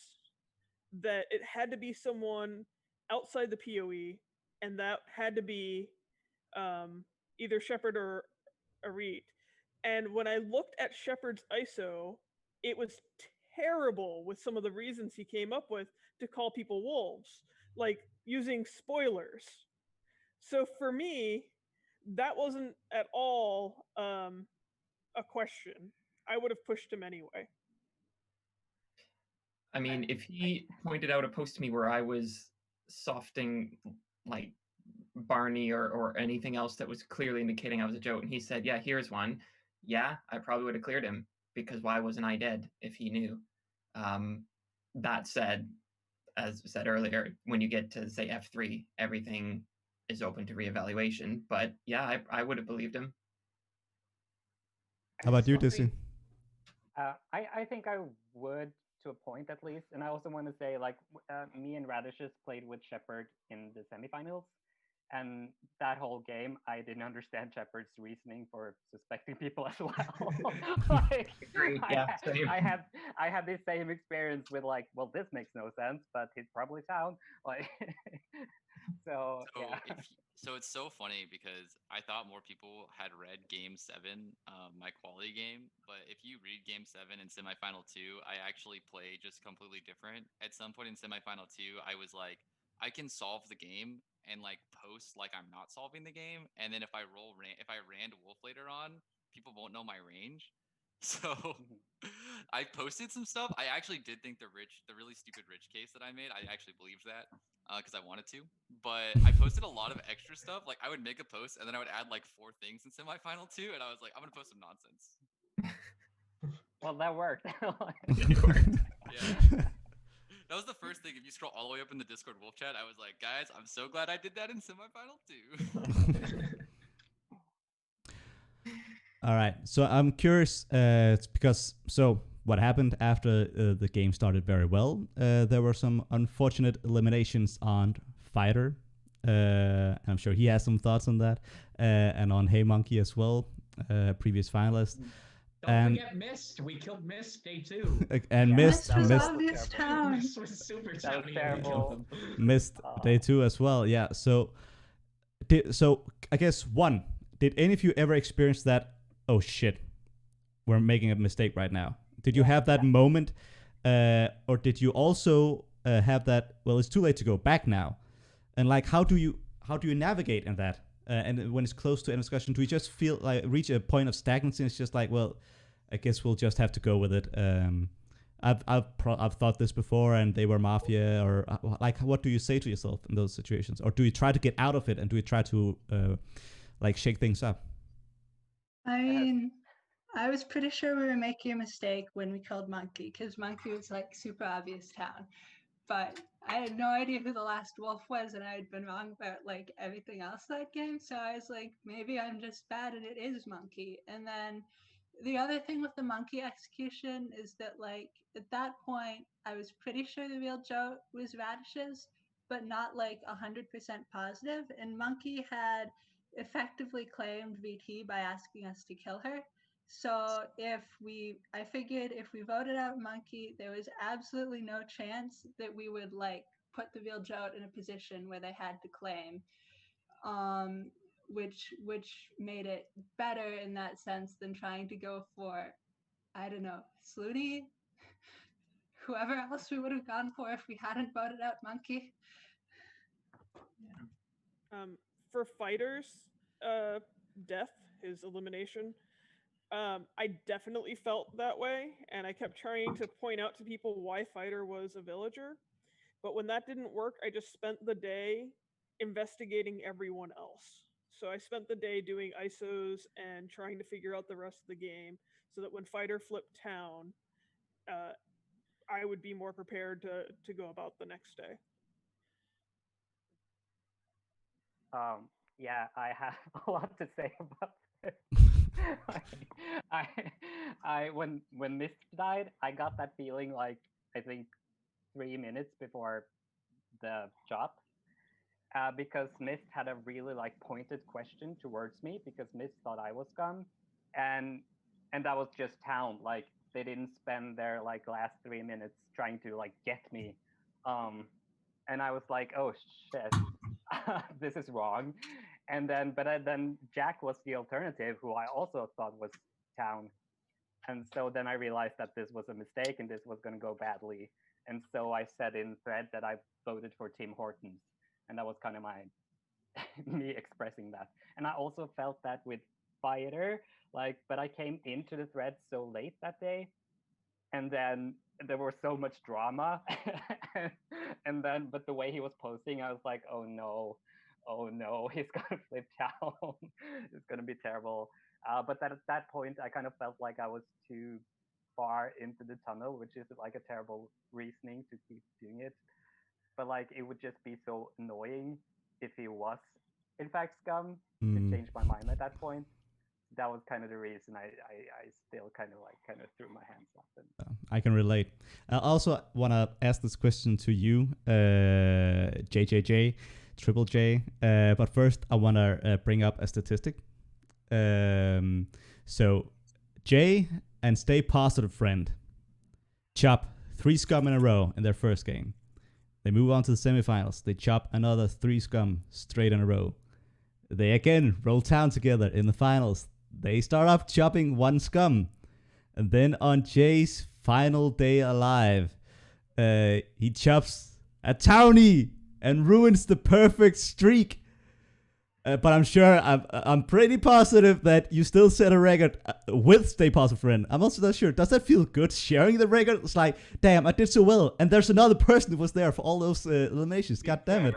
that it had to be someone outside the PoE, and that had to be either Sheppard or Arete. And when I looked at Sheppard's ISO, it was terrible with some of the reasons he came up with to call people wolves, like using spoilers. So for me, that wasn't at all a question. I would have pushed him anyway. I mean, if he pointed out a post to me where I was softing like Barney or anything else that was clearly indicating I was a joke, and he said, yeah, here's one. Yeah, I probably would have cleared him, because why wasn't I dead if he knew? That said, as said earlier, when you get to say F3, everything is open to reevaluation. But yeah, I would have believed him. How about you, Dizzy? I think I would, to a point at least. And I also want to say, like, me and Radishes played with Sheppard in the semifinals. And that whole game, I didn't understand Sheppard's reasoning for suspecting people as well. Like, I had this same experience with like, well, this makes no sense, but he's probably sound. Like, so yeah. So it's so funny because I thought more people had read Game 7, my quality game, but if you read Game 7 and Semifinal 2, I actually played just completely different. At some point in Semifinal 2, I was like, I can solve the game and like post like I'm not solving the game, and then if I ran Wolf later on, people won't know my range. So I posted some stuff. I actually did think the really stupid rich case that I made, I actually believed that because I wanted to. But I posted a lot of extra stuff. Like I would make a post and then I would add like 4 things in semifinal 2, and I was like, I'm gonna post some nonsense. Well, that worked. It worked. Yeah. That was the first thing. If you scroll all the way up in the Discord Wolf chat, I was like, guys, I'm so glad I did that in semifinal 2. All right. So I'm curious, because what happened after the game started very well? There were some unfortunate eliminations on Phighter. I'm sure he has some thoughts on that, and on Hey Monkey as well, previous finalist. Don't forget Mist. We killed Mist day 2. And Mist was Mist obvious town. Mist was super That was towny. terrible. Missed day 2 as well. Yeah. So I guess did any of you ever experience that? Oh shit, we're making a mistake right now. Did you have that moment, or did you also have that? Well, it's too late to go back now, and like, how do you navigate in that? And when it's close to a discussion, do you just feel like reach a point of stagnancy? It's just like, well, I guess we'll just have to go with it. I've thought this before, and they were mafia, or like, what do you say to yourself in those situations, or do you try to get out of it, and do you try to like shake things up? I mean, I was pretty sure we were making a mistake when we killed Monkey, because Monkey was like super obvious town. But I had no idea who the last wolf was, and I had been wrong about like everything else that game. So I was like, maybe I'm just bad and it is Monkey. And then the other thing with the Monkey execution is that like at that point I was pretty sure the real Joe was Radishes, but not like 100% positive. And Monkey had effectively claimed VT by asking us to kill her. So I figured if we voted out Monkey, there was absolutely no chance that we would like put the real Joe in a position where they had to claim, which made it better in that sense than trying to go for, I don't know, Slooty, whoever else we would have gone for if we hadn't voted out Monkey. For Phighter's death, his elimination, I definitely felt that way, and I kept trying to point out to people why Phighter was a villager. But when that didn't work, I just spent the day investigating everyone else. So I spent the day doing ISOs and trying to figure out the rest of the game, so that when Phighter flipped town, I would be more prepared to go about the next day. Yeah, I have a lot to say about this. When Mist died, I got that feeling like I think 3 minutes before the chop, because Mist had a really like pointed question towards me because Mist thought I was scum, and that was just town. Like they didn't spend their like last 3 minutes trying to like get me, and I was like, oh shit, this is wrong. And then, then Jack was the alternative, who I also thought was town. And so then I realized that this was a mistake and this was going to go badly. And so I said in thread that I voted for Tim Hortons, and that was kind of my me expressing that. And I also felt that with Phighter, like, but I came into the thread so late that day, and then there was so much drama, and then but the way he was posting, I was like, oh no, he's gonna flip town. It's gonna be terrible. But at that point, I kind of felt like I was too far into the tunnel, which is like a terrible reasoning to keep doing it. But like, it would just be so annoying if he was, in fact, scum. To change my mind at that point. That was kind of the reason I still kind of threw my hands up. And I can relate. I also want to ask this question to you, JJJ, Triple J. But first, I want to bring up a statistic. So, Jay and Stay Positive Friend chop 3 scum in a row in their first game. They move on to the semifinals. They chop another 3 scum straight in a row. They again roll town together in the finals. They start off chopping 1 scum. And then on Jay's final day alive, he chops a townie and ruins the perfect streak. But I'm sure, I'm pretty positive that you still set a record with Stay Positive Friend. I'm also not sure. Does that feel good sharing the record? It's like, damn, I did so well. And there's another person who was there for all those eliminations. God damn it.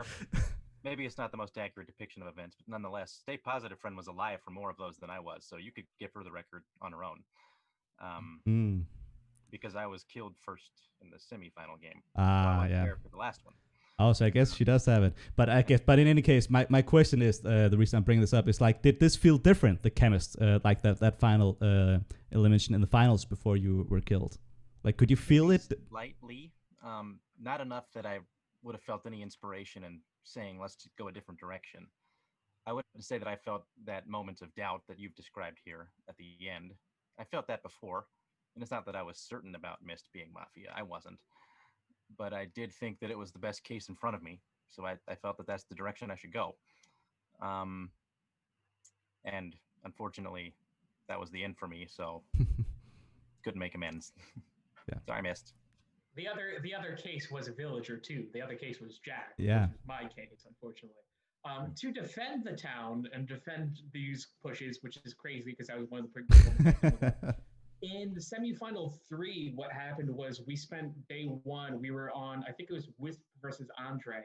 Maybe it's not the most accurate depiction of events, but nonetheless, Stay Positive Friend was alive for more of those than I was, so you could give her the record on her own. Because I was killed first in the semifinal game. Yeah. There for the last one. Oh, so I guess she does have it. But in any case, my question is, the reason I'm bringing this up is like, did this feel different, the chemist, like that final elimination in the finals before you were killed? Like, could you feel it? Slightly. Not enough that I would have felt any inspiration in saying, let's go a different direction. I wouldn't say that I felt that moment of doubt that you've described here at the end. I felt that before. And it's not that I was certain about Mist being Mafia. I wasn't. But I did think that it was the best case in front of me. So I felt that that's the direction I should go. and unfortunately, that was the end for me. So couldn't make amends. Yeah. So I missed. The other case was a villager too. The other case was Jack. Yeah. Which was my case, unfortunately. To defend the town and defend these pushes, which is crazy because I was one of the people. In the semifinal 3, what happened was we spent day 1. We were on, I think it was Wisp versus Andre.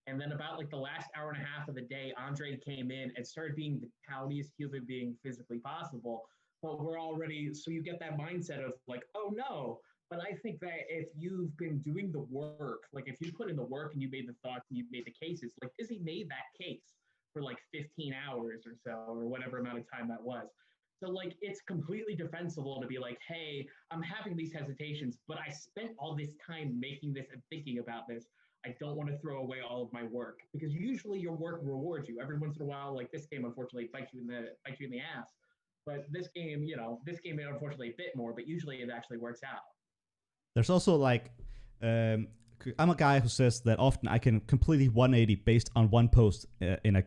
And then about like the last hour and a half of the day, Andre came in and started being the towniest human being physically possible. But we're already, so you get that mindset of like, oh no. But I think that if you've been doing the work, like if you put in the work and you made the thoughts and you made the cases, like Izzy made that case for like 15 hours or so, or whatever amount of time that was. So like it's completely defensible to be like, hey, I'm having these hesitations, but I spent all this time making this and thinking about this. I don't want to throw away all of my work because usually your work rewards you. Every once in a while, like this game unfortunately bites you in the ass. But this game, unfortunately a bit more, but usually it actually works out. There's also like, I'm a guy who says that often I can completely 180 based on one post in a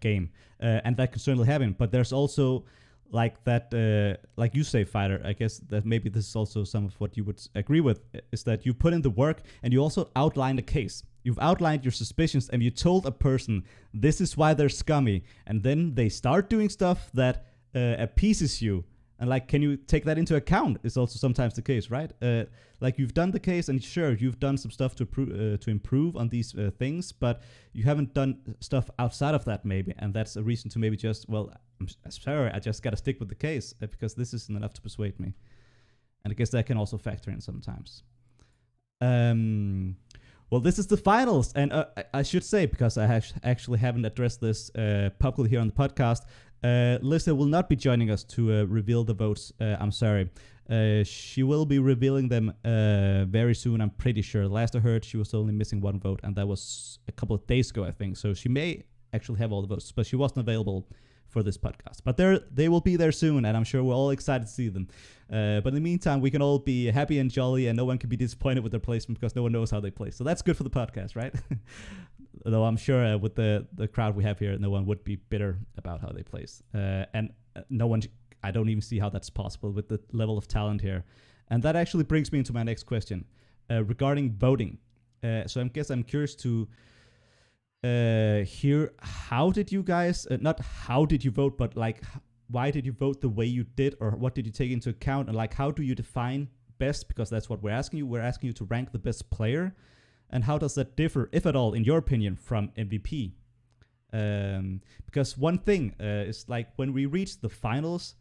game, and that can certainly happen. But there's also like that, like you say, Phighter. I guess that maybe this is also some of what you would agree with, is that you put in the work and you also outline the case. You've outlined your suspicions and you told a person this is why they're scummy, and then they start doing stuff that appeases you. And like, can you take that into account? Is also sometimes the case, right? Like you've done the case, and sure, you've done some stuff to improve on these things, but you haven't done stuff outside of that, maybe, and that's a reason to maybe just, well, I'm sorry, I just gotta stick with the case because this isn't enough to persuade me. And I guess that can also factor in sometimes. Well, this is the finals, and I should say, because I actually haven't addressed this publicly here on the podcast, Lisa will not be joining us to reveal the votes. I'm sorry. She will be revealing them very soon, I'm pretty sure. Last I heard, she was only missing one vote, and that was a couple of days ago, I think. So she may actually have all the votes, but she wasn't available for this podcast. But they will be there soon, and I'm sure we're all excited to see them. But in the meantime, we can all be happy and jolly, and no one can be disappointed with their placement because no one knows how they play. So that's good for the podcast, right? Though I'm sure with the crowd we have here, no one would be bitter about how they place. And no one, I don't even see how that's possible with the level of talent here. And that actually brings me into my next question regarding voting. So I guess I'm curious to hear, how did you guys, not how did you vote, but like, why did you vote the way you did, or what did you take into account? And like, how do you define best? Because that's what we're asking you. We're asking you to rank the best player. And how does that differ, if at all, in your opinion, from MVP? Because one thing is like when we reach the finals,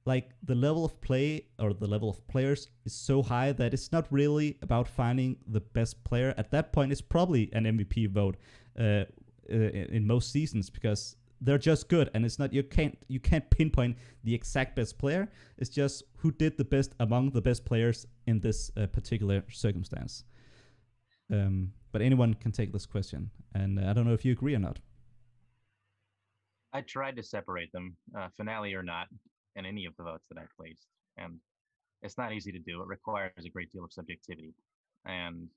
like the level of play or the level of players is so high that it's not really about finding the best player. At that point, it's probably an MVP vote in most seasons because they're just good, and it's not, you can't pinpoint the exact best player. It's just who did the best among the best players in this particular circumstance. But anyone can take this question, and I don't know if you agree or not. I tried to separate them, finale or not, in any of the votes that I placed, and it's not easy to do. It requires a great deal of subjectivity, and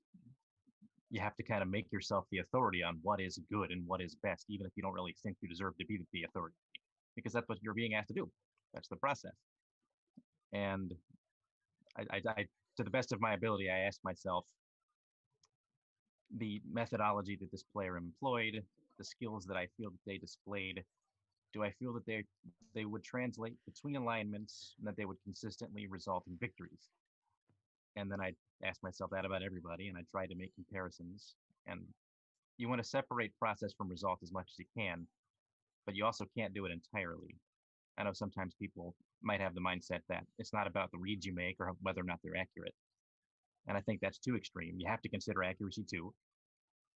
you have to kind of make yourself the authority on what is good and what is best, even if you don't really think you deserve to be the authority, because that's what you're being asked to do. That's the process. And I to the best of my ability, I asked myself, the methodology that this player employed, the skills that I feel that they displayed, do I feel that they would translate between alignments and that they would consistently result in victories? And then I asked myself that about everybody, and I tried to make comparisons. And you want to separate process from result as much as you can, but you also can't do it entirely. I know sometimes people might have the mindset that it's not about the reads you make or whether or not they're accurate. And I think that's too extreme. You have to consider accuracy too.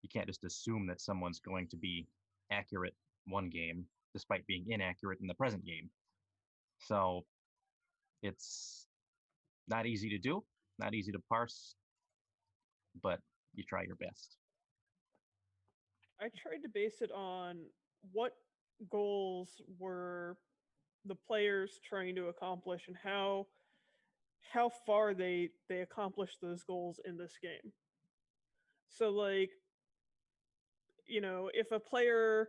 You can't just assume that someone's going to be accurate one game despite being inaccurate in the present game. So it's not easy to do, not easy to parse, but you try your best. I tried to base it on what goals were the players trying to accomplish and how far they accomplished those goals in this game. So like, you know, if a player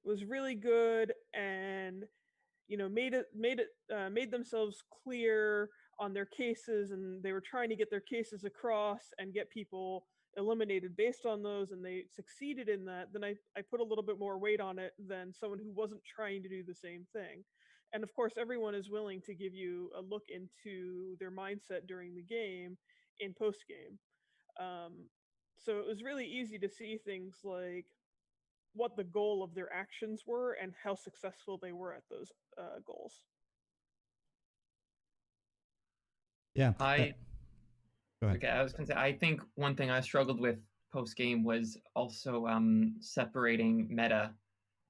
was really good and made themselves clear on their cases, and they were trying to get their cases across and get people eliminated based on those, and they succeeded in that, then I put a little bit more weight on it than someone who wasn't trying to do the same thing. And of course, everyone is willing to give you a look into their mindset during the game in post game. So it was really easy to see things like what the goal of their actions were and how successful they were at those goals. Yeah. Go ahead. Okay, I was going to say, I think one thing I struggled with post game was also separating meta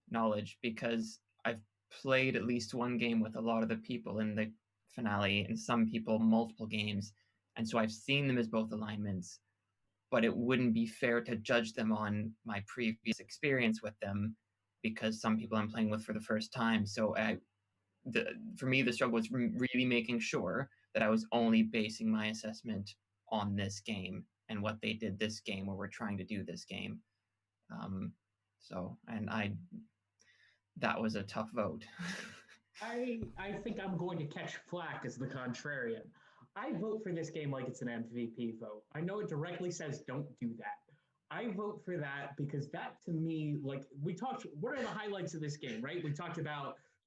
knowledge, because I've played at least one game with a lot of the people in the finale, and some people multiple games, and so I've seen them as both alignments, but it wouldn't be fair to judge them on my previous experience with them, because some people I'm playing with for the first time. So for me, the struggle was really making sure that I was only basing my assessment on this game and what they did this game, or were trying to do this game. That was a tough vote. I think I'm going to catch flack as the contrarian. I vote for this game like it's an MVP vote. I know it directly says don't do that. I vote for that because that, to me, like, what are the highlights of this game, right? We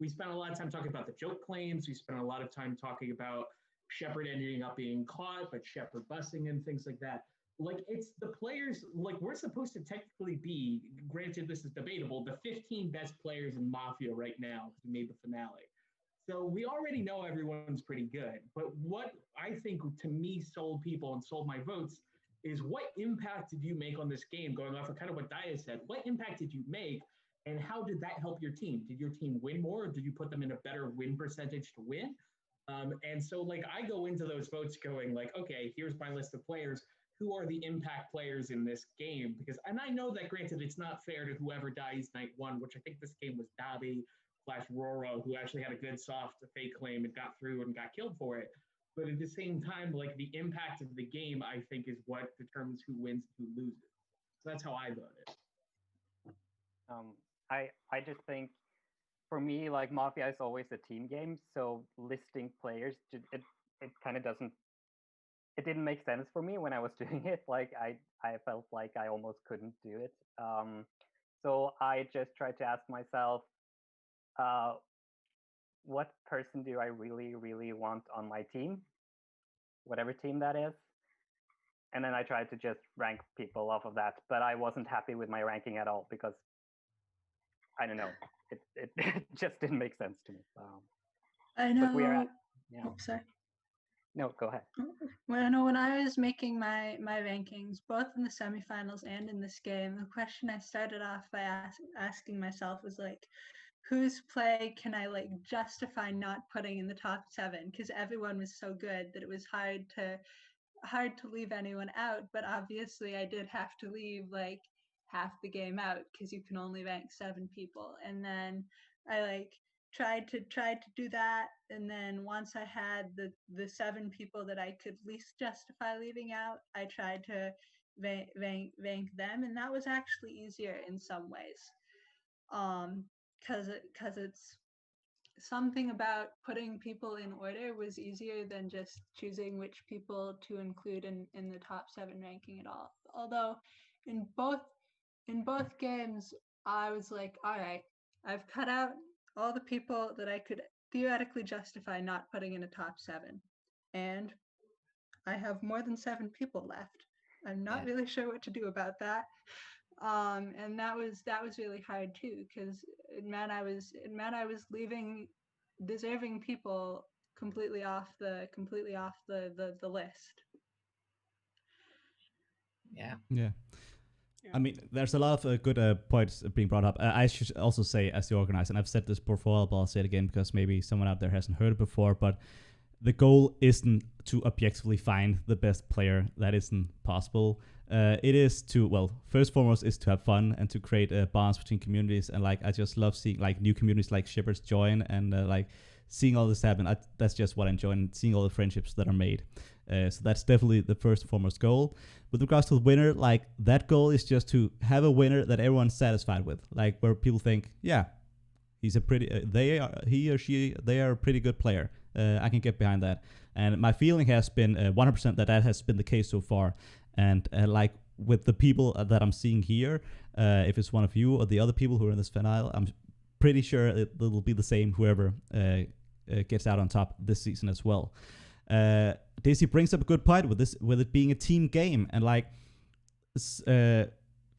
spent a lot of time talking about the joke claims. We spent a lot of time talking about Sheppard ending up being caught, but Sheppard busing and things like that. Like, it's the players, like, we're supposed to technically be, granted this is debatable, the 15 best players in Mafia right now who made the finale. So we already know everyone's pretty good. But what I think, to me, sold people and sold my votes is, what impact did you make on this game? Going off of kind of what Dia said, what impact did you make, and how did that help your team? Did your team win more, or did you put them in a better win percentage to win? And so, like, I go into those votes going like, okay, here's my list of players. Who are the impact players in this game? And I know that, granted, it's not fair to whoever dies night one, which I think this game was Dobby/Roro, who actually had a good soft fake claim and got through and got killed for it. But at the same time, like, the impact of the game, I think, is what determines who wins and who loses. So that's how I voted. I just think, for me, like, Mafia is always a team game, so listing players, it kind of doesn't, it didn't make sense for me when I was doing it. Like, I felt like I almost couldn't do it. So I just tried to ask myself, what person do I really, really want on my team? Whatever team that is. And then I tried to just rank people off of that, but I wasn't happy with my ranking at all because, I don't know, it just didn't make sense to me. I know. But we are at, yeah. Oh, sorry. No, go ahead. Well, I know when I was making my rankings, both in the semifinals and in this game, the question I started off by asking myself was like, whose play can I like justify not putting in the top 7? Because everyone was so good that it was hard to leave anyone out. But obviously, I did have to leave like half the game out because you can only rank 7 people. And then I like tried to do that, and then once I had the 7 people that I could least justify leaving out, I tried to rank them, and that was actually easier in some ways, because it's something about putting people in order was easier than just choosing which people to include in the top 7 ranking at all. Although in both games, I was like, all right, I've cut out all the people that I could theoretically justify not putting in a top 7. And I have more than 7 people left. I'm not really sure what to do about that. And that was really hard too, because it meant I was leaving deserving people completely off the list. Yeah. I mean, there's a lot of good points being brought up. I should also say, as the organizer, and I've said this before, but I'll say it again because maybe someone out there hasn't heard it before, but the goal isn't to objectively find the best player. That isn't possible. It is to, well, first and foremost, is to have fun and to create bonds between communities. And like, I just love seeing like new communities like Shippers join and like seeing all this happen. That's just what I enjoy, and seeing all the friendships that are made. So that's definitely the first and foremost goal. With regards to the winner, like, that goal is just to have a winner that everyone's satisfied with, like where people think, yeah, He's a pretty. He or she. They are a pretty good player. I can get behind that. And my feeling has been 100% that has been the case so far. And like with the people that I'm seeing here, if it's one of you or the other people who are in this finale, I'm pretty sure it'll be the same. Whoever gets out on top this season as well. Daisy brings up a good point with it being a team game, and like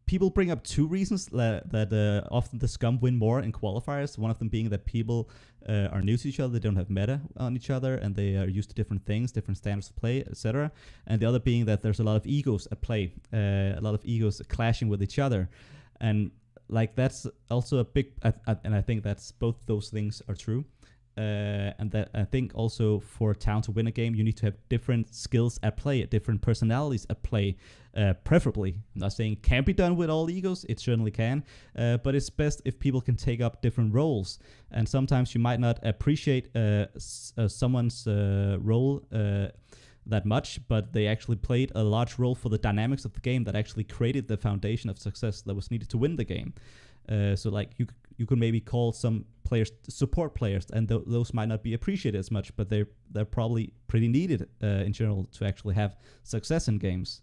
people bring up two reasons that often the scum win more in qualifiers. One of them being that people are new to each other, they don't have meta on each other, and they are used to different things, different standards of play, etc. And the other being that there's a lot of egos at play, a lot of egos clashing with each other, and like that's also a big. And I think that's both those things are true. And that I think also for Town to win a game, you need to have different skills at play, different personalities at play, preferably. I'm not saying it can be done with all egos, it certainly can, but it's best if people can take up different roles. And sometimes you might not appreciate someone's role that much, but they actually played a large role for the dynamics of the game that actually created the foundation of success that was needed to win the game. So like you could maybe call some players support players, and those might not be appreciated as much, but they're probably pretty needed in general to actually have success in games.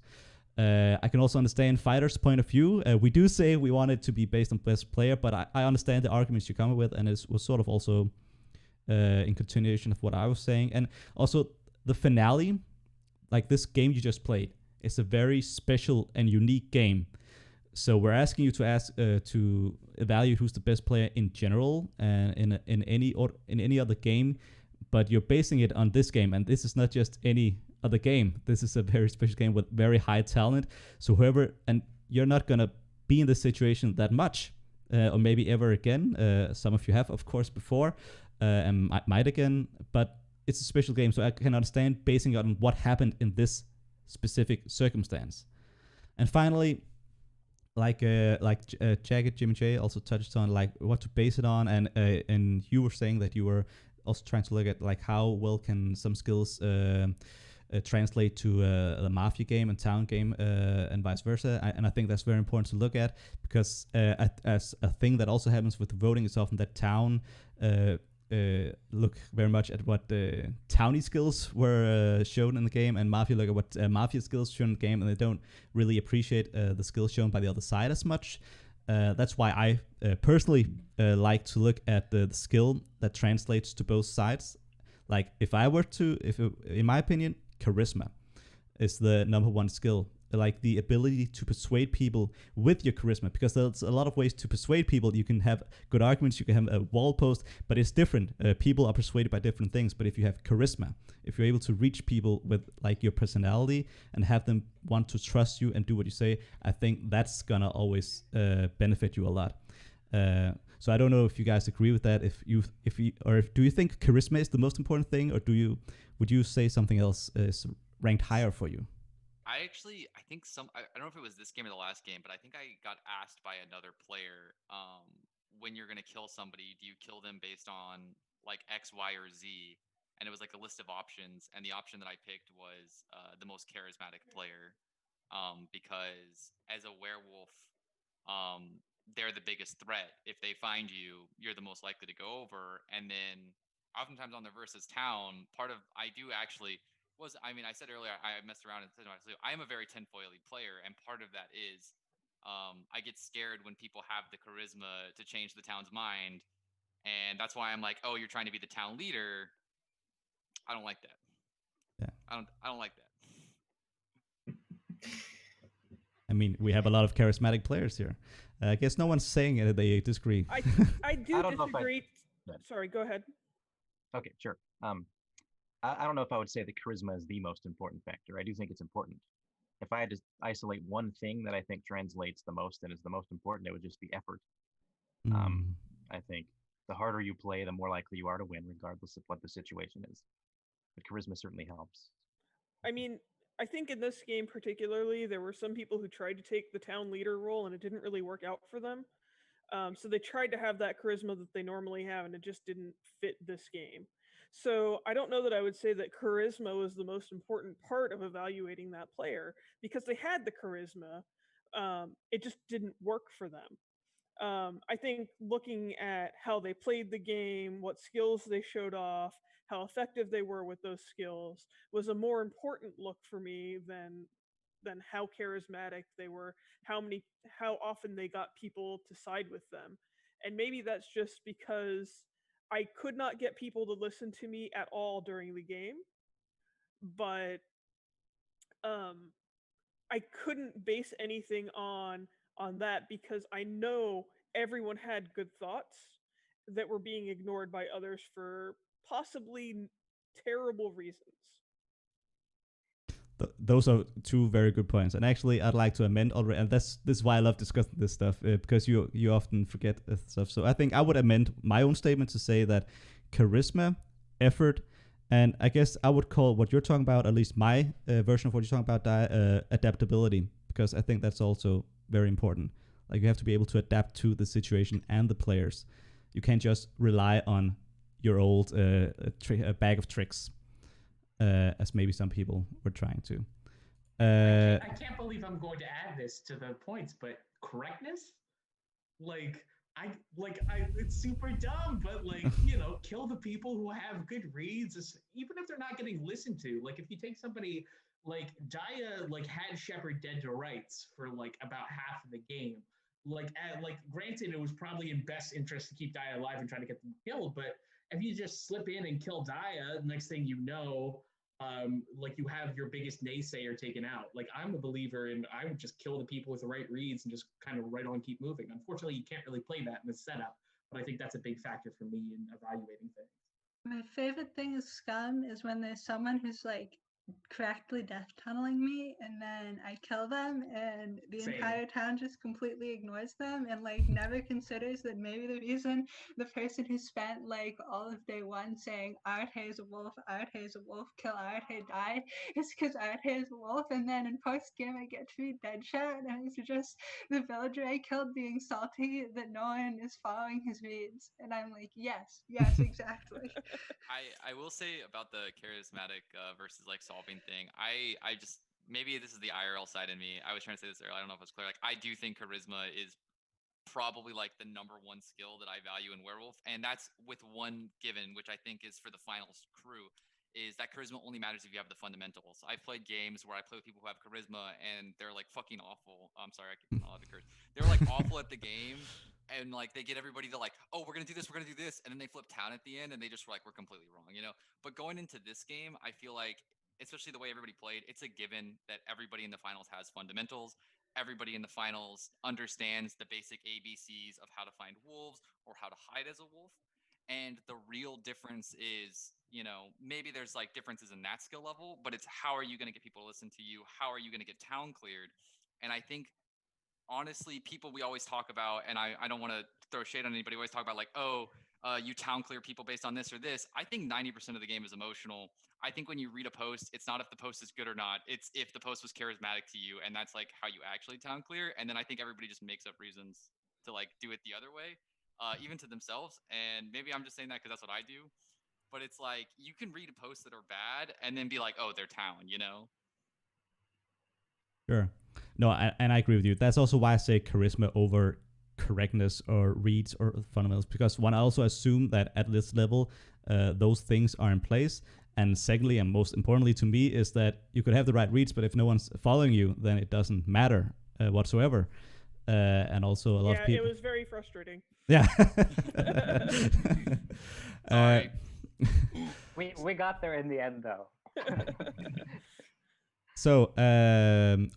I can also understand Phighter's point of view. We do say we want it to be based on best player, but I understand the arguments you come with, and it was sort of also in continuation of what I was saying. And also the finale, like this game you just played, is a very special and unique game. So we're asking you to evaluate who's the best player in general and in any other game, but you're basing it on this game, and this is not just any other game. This is a very special game with very high talent. So and you're not gonna be in this situation that much, or maybe ever again. Some of you have, of course, before, and might again. But it's a special game, so I can understand basing it on what happened in this specific circumstance. And finally, like JaggedJimmyJay also touched on like what to base it on, and you were saying that you were also trying to look at like how well can some skills translate to the Mafia game and Town game and vice versa. And I think that's very important to look at, because as a thing that also happens with voting is often that Town look very much at what townie skills were shown in the game, and Mafia look at what Mafia skills shown in the game, and they don't really appreciate the skills shown by the other side as much. That's why I personally like to look at the skill that translates to both sides. Like if in my opinion, charisma is the number one skill. Like the ability to persuade people with your charisma, because there's a lot of ways to persuade people. You can have good arguments, you can have a wall post, but it's different. People are persuaded by different things. But if you have charisma, if you're able to reach people with like your personality and have them want to trust you and do what you say, I think that's gonna always benefit you a lot. So I don't know if you guys agree with that. Do you think charisma is the most important thing, or would you say something else is ranked higher for you? I think I don't know if it was this game or the last game, but I think I got asked by another player, when you're going to kill somebody, do you kill them based on like X, Y, or Z? And it was like a list of options. And the option that I picked was the most charismatic player, because as a werewolf, they're the biggest threat. If they find you, you're the most likely to go over. And then oftentimes on the versus Town, I said earlier, I messed around and said I am a very tinfoily player, and part of that is I get scared when people have the charisma to change the town's mind, and that's why I'm like, oh, you're trying to be the town leader. I don't like that. Yeah. I don't like that. I mean, we have a lot of charismatic players here. I guess no one's saying that they disagree. I do disagree. Sorry, go ahead. Okay, sure. I don't know if I would say that charisma is the most important factor. I do think it's important. If I had to isolate one thing that I think translates the most and is the most important, it would just be effort. I think the harder you play, the more likely you are to win, regardless of what the situation is. But charisma certainly helps. I mean, I think in this game particularly, there were some people who tried to take the town leader role, and it didn't really work out for them. So they tried to have that charisma that they normally have, and it just didn't fit this game. So I don't know that I would say that charisma was the most important part of evaluating that player, because they had the charisma. It just didn't work for them. I think looking at how they played the game, what skills they showed off, how effective they were with those skills was a more important look for me than how charismatic they were, how often they got people to side with them. And maybe that's just because I could not get people to listen to me at all during the game, but um I couldn't base anything on that because I know everyone had good thoughts that were being ignored by others for possibly terrible reasons. Those are two very good points, and actually I'd like to amend already, and this is why I love discussing this stuff, because you often forget stuff. So I think I would amend my own statement to say that charisma, effort, and I guess I would call what you're talking about, at least my version of what you're talking about, adaptability, because I think that's also very important. Like, you have to be able to adapt to the situation and the players. You can't just rely on your old bag of tricks, as maybe some people were trying to. I can't believe I'm going to add this to the points, but correctness? It's super dumb, but kill the people who have good reads, even if they're not getting listened to. Like, if you take somebody like Dia, had Sheppard dead to rights for about half of the game. Granted, it was probably in best interest to keep Dia alive and try to get them killed, but if you just slip in and kill Dia, next thing you know, you have your biggest naysayer taken out. I'm a believer in, I would just kill the people with the right reads and just kind of right on keep moving. Unfortunately, you can't really play that in the setup, but I think that's a big factor for me in evaluating things. My favorite thing is Scum is when there's someone who's correctly death tunneling me, and then I kill them, and the entire town just completely ignores them and never considers that maybe the reason the person who spent all of day one saying Arete is a wolf, kill Arete, died, is because Arete is a wolf. And then in post game I get to be dead shot, and it's just the villager I killed being salty that no one is following his reads, and I'm like, yes, exactly. I will say about the charismatic versus solving thing. I just, maybe this is the IRL side in me. I was trying to say this earlier. I don't know if it's clear. I do think charisma is probably the number one skill that I value in Werewolf, and that's with one given, which I think is for the finals crew, is that charisma only matters if you have the fundamentals. I've played games where I play with people who have charisma and they're fucking awful. I'm sorry, I'm not allowed to curse. They're awful at the game, and they get everybody to oh, we're gonna do this, and then they flip town at the end and they just were we're completely wrong, But going into this game, I feel especially the way everybody played, it's a given that everybody in the finals has fundamentals. Everybody in the finals understands the basic ABCs of how to find wolves or how to hide as a wolf. And the real difference is, maybe there's differences in that skill level, but it's how are you going to get people to listen to you? How are you going to get town cleared? And I think, honestly, people we always talk about, and I don't want to throw shade on anybody, we always talk about you town clear people based on this or this. I think 90% of the game is emotional. I think when you read a post, it's not if the post is good or not. It's if the post was charismatic to you, and that's how you actually town clear. And then I think everybody just makes up reasons to do it the other way, even to themselves. And maybe I'm just saying that because that's what I do. But it's you can read posts that are bad and then be oh, they're town, Sure. No, and I agree with you. That's also why I say charisma over correctness or reads or fundamentals, because one, I also assume that at this level, those things are in place. And secondly, and most importantly to me, is that you could have the right reads, but if no one's following you, then it doesn't matter whatsoever. And also a lot of people. Yeah, it was very frustrating. Yeah. We got there in the end, though. So,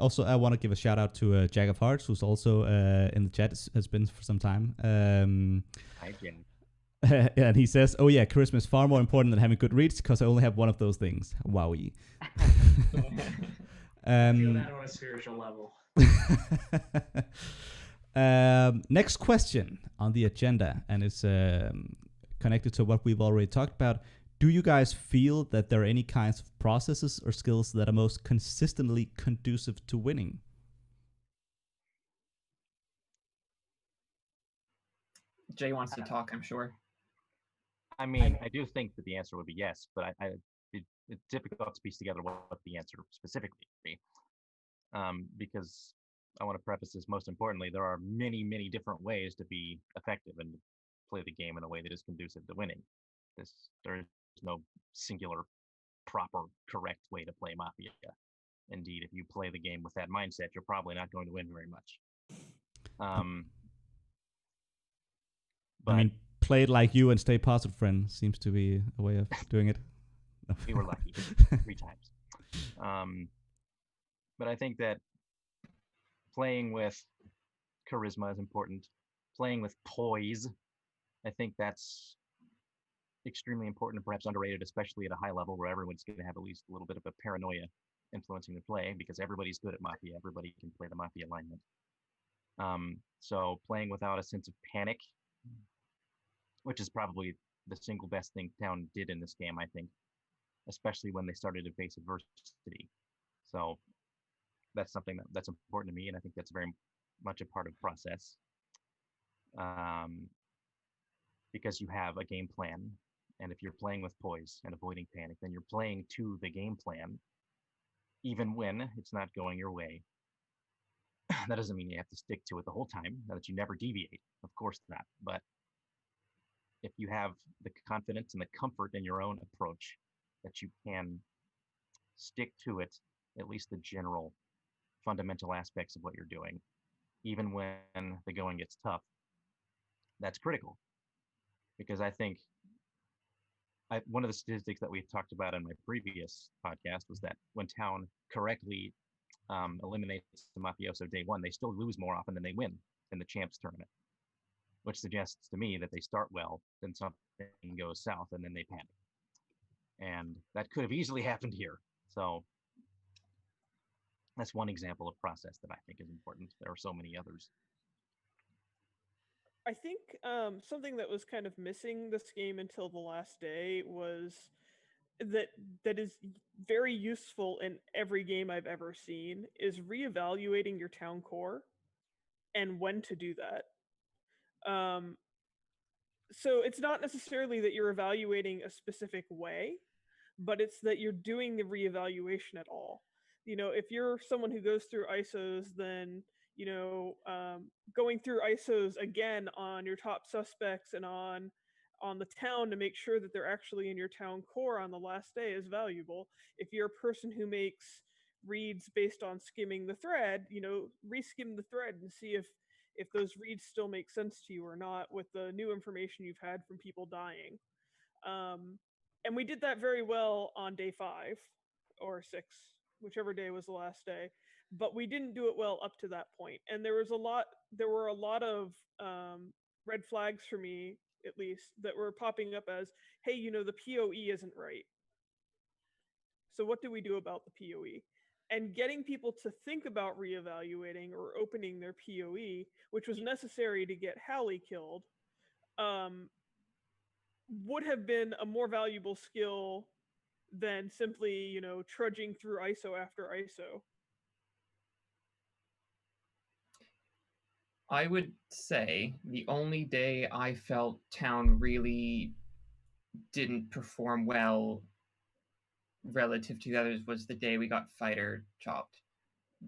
also, I want to give a shout out to Jack of Hearts, who's also in the chat, has been for some time. Hi, Jen. And he says, "Oh yeah, charisma is far more important than having good reads because I only have one of those things." Wowie. I feel that on a spiritual level. Next question on the agenda, and it's connected to what we've already talked about. Do you guys feel that there are any kinds of processes or skills that are most consistently conducive to winning? Jay wants to talk, I'm sure. I mean, I do think that the answer would be yes, but it's difficult to piece together what the answer specifically would be. Because I want to preface this most importantly, there are many, many different ways to be effective and play the game in a way that is conducive to winning. There is no singular, proper, correct way to play Mafia. Indeed, if you play the game with that mindset, you're probably not going to win very much. But I mean, play it like you and stay positive, friend, seems to be a way of doing it. we were lucky 3 times. But I think that playing with charisma is important. Playing with poise, I think that's extremely important and perhaps underrated, especially at a high level where everyone's going to have at least a little bit of a paranoia influencing the play, because everybody's good at Mafia. Everybody can play the Mafia alignment. So playing without a sense of panic, which is probably the single best thing Town did in this game, I think, especially when they started to face adversity. So that's something that's important to me, and I think that's very much a part of the process. Because you have a game plan, and if you're playing with poise and avoiding panic, then you're playing to the game plan, even when it's not going your way. That doesn't mean you have to stick to it the whole time, that you never deviate. Of course not. But if you have the confidence and the comfort in your own approach that you can stick to it, at least the general fundamental aspects of what you're doing, even when the going gets tough, that's critical. Because I think one of the statistics that we talked about in my previous podcast was that when Town correctly eliminates the Mafioso day 1, they still lose more often than they win in the Champs tournament, which suggests to me that they start well, then something goes south, and then they panic. And that could have easily happened here. So that's one example of process that I think is important. There are so many others. I think something that was kind of missing this game until the last day was that is very useful in every game I've ever seen is reevaluating your town core and when to do that. So it's not necessarily that you're evaluating a specific way, but it's that you're doing the reevaluation at all. You know, if you're someone who goes through ISOs, then going through ISOs again on your top suspects and on the town to make sure that they're actually in your town core on the last day is valuable. If you're a person who makes reads based on skimming the thread, reskim the thread and see if those reads still make sense to you or not with the new information you've had from people dying. And we did that very well on day 5 or 6, whichever day was the last day. But we didn't do it well up to that point. And there were a lot of red flags for me, at least, that were popping up as, hey, the PoE isn't right. So what do we do about the PoE? And getting people to think about reevaluating or opening their PoE, which was necessary to get Hallie killed, would have been a more valuable skill than simply, trudging through ISO after ISO. I would say the only day I felt Town really didn't perform well relative to the others was the day we got Phighter chopped.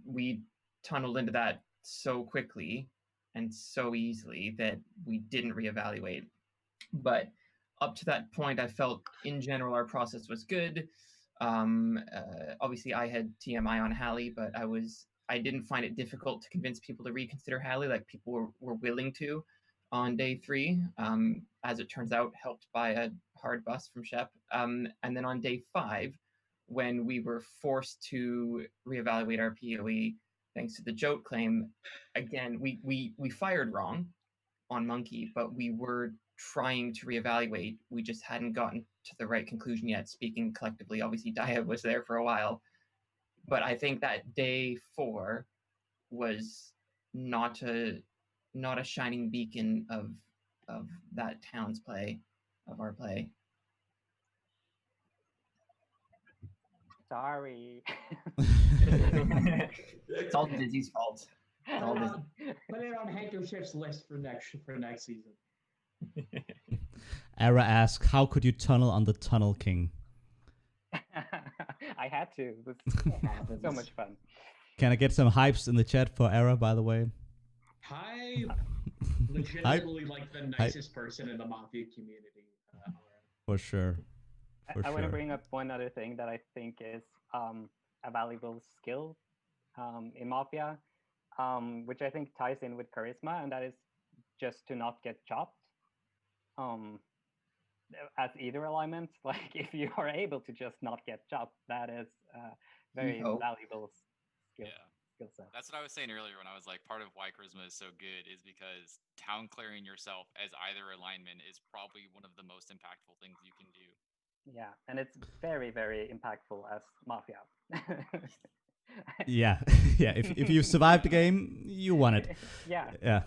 We tunneled into that so quickly and so easily that we didn't reevaluate. But up to that point, I felt in general our process was good. Obviously, I had TMI on Hallie, but I didn't find it difficult to convince people to reconsider Hallie, like people were willing to on day 3, as it turns out, helped by a hard bust from Shep. And then on day 5, when we were forced to reevaluate our PoE, thanks to the joke claim, again, we fired wrong on Monkey, but we were trying to reevaluate. We just hadn't gotten to the right conclusion yet, speaking collectively. Obviously, Dia was there for a while. But I think that day 4 was not a shining beacon of that town's play, of our play. Sorry. It's all Dizzy's fault. Put it on Handkerchief's list for next season. Ara asks, how could you tunnel on the Tunnel King? I had to. It was so much fun. Can I get some hypes in the chat for Era, by the way? Hi, legitimately like the nicest person in the Mafia community. For sure. I want to bring up one other thing that I think is a valuable skill in Mafia, which I think ties in with charisma, and that is just to not get chopped. As either alignment, like if you are able to just not get chopped, that is very valuable skill set. That's what I was saying earlier when I was like, part of why charisma is so good is because town clearing yourself as either alignment is probably one of the most impactful things you can do. Yeah, and it's very, very impactful as Mafia. Yeah. If you survived the game, you won it. Yeah.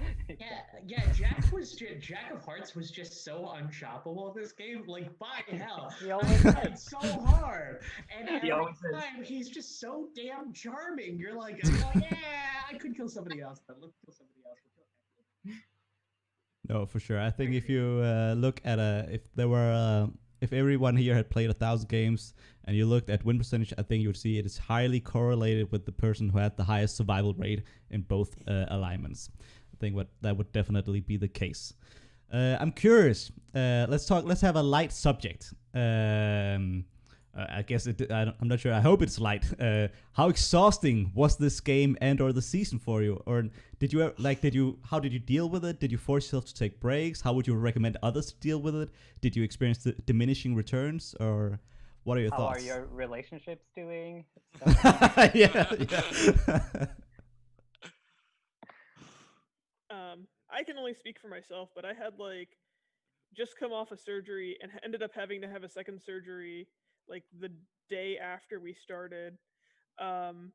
Jack of Hearts was just so unchoppable this game. Like, by hell, He always tried so hard, and every time he's just so damn charming. You're like, yeah, I could kill somebody else, but let's kill somebody else. No, for sure. I think if you look at if everyone here had played 1,000 games and you looked at win percentage, I think you would see it is highly correlated with the person who had the highest survival rate in both alignments. I think that would definitely be the case. I'm curious. Let's have a light subject. I guess I'm not sure. I hope it's light. How exhausting was this game and/or the season for you? Or how did you deal with it? Did you force yourself to take breaks? How would you recommend others to deal with it? Did you experience the diminishing returns, or what are your thoughts? How are your relationships doing? Yeah. I can only speak for myself, but I had just come off a surgery and ended up having to have a second surgery the day after we started, and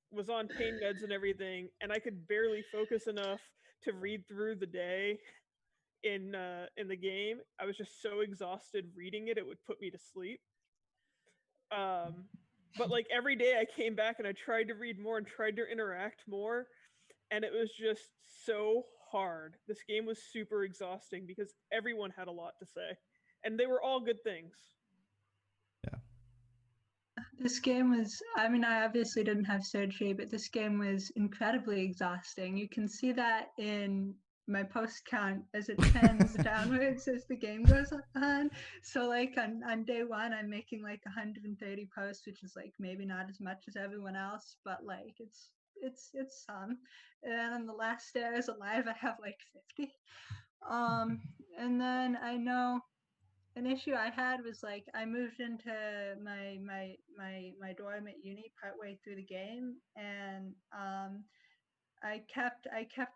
was on pain meds and everything, and I could barely focus enough to read through the day in the game. I was just so exhausted reading it would put me to sleep. But every day I came back and I tried to read more and tried to interact more, and it was just so hard. This game was super exhausting because everyone had a lot to say. And they were all good things. Yeah. This game was, I mean, I obviously didn't have surgery, but this game was incredibly exhausting. You can see that in my post count as it trends downwards as the game goes on. So on day one, I'm making 130 posts, which is maybe not as much as everyone else, but it's some. And on the last day I was alive, I have 50. And then I know an issue I had was I moved into my dorm at uni partway through the game, and I kept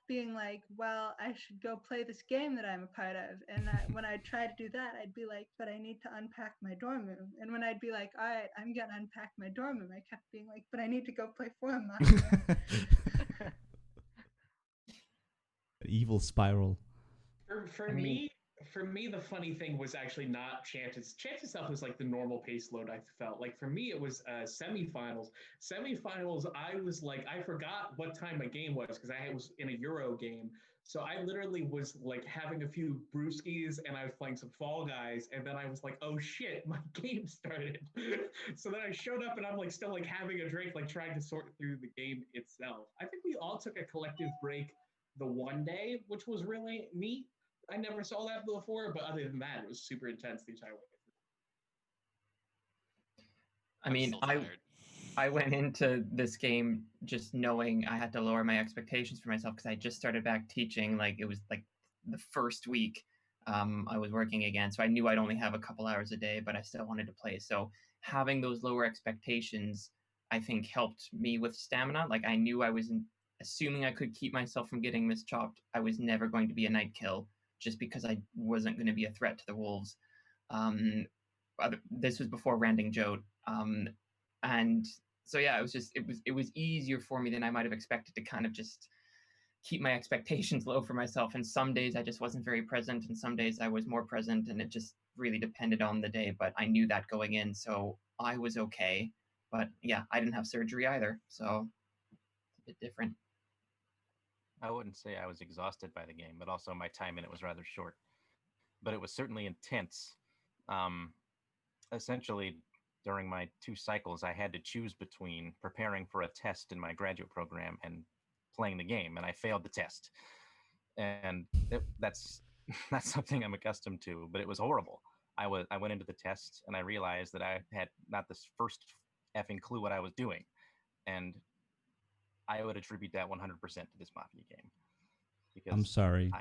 being well, I should go play this game that I'm a part of. And when I try to do that, I'd be but I need to unpack my dorm room. And when I'd be all right, I'm gonna unpack my dorm room, I kept being but I need to go play Forum Master. Evil spiral. For me, the funny thing was actually not Chances. Chance itself was the normal pace load I felt. For me, it was semifinals. Semifinals, I was I forgot what time my game was because I was in a Euro game. So I literally was having a few brewskis and I was playing some Fall Guys. And then I was oh shit, my game started. So then I showed up and I'm still having a drink, trying to sort through the game itself. I think we all took a collective break the one day, which was really neat. I never saw that before, but other than that, it was super intense the entire way. I mean, I went into this game just knowing I had to lower my expectations for myself because I just started back teaching. It was the first week I was working again. So I knew I'd only have a couple hours a day, but I still wanted to play. So having those lower expectations, I think, helped me with stamina. I knew I was assuming I could keep myself from getting mischopped. I was never going to be a night kill, just because I wasn't going to be a threat to the wolves. This was before Randing Jote. And so, yeah, it was easier for me than I might have expected to kind of just keep my expectations low for myself. And some days I just wasn't very present, and some days I was more present, and it just really depended on the day. But I knew that going in, so I was okay. But yeah, I didn't have surgery either, so it's a bit different. I wouldn't say I was exhausted by the game, but also my time in it was rather short. But it was certainly intense. Essentially, during my 2 cycles, I had to choose between preparing for a test in my graduate program and playing the game, and I failed the test. And that's that's something I'm accustomed to, but it was horrible. I went into the test and I realized that I had not the first effing clue what I was doing, and I would attribute that 100% to this Mafia game. Because I'm sorry.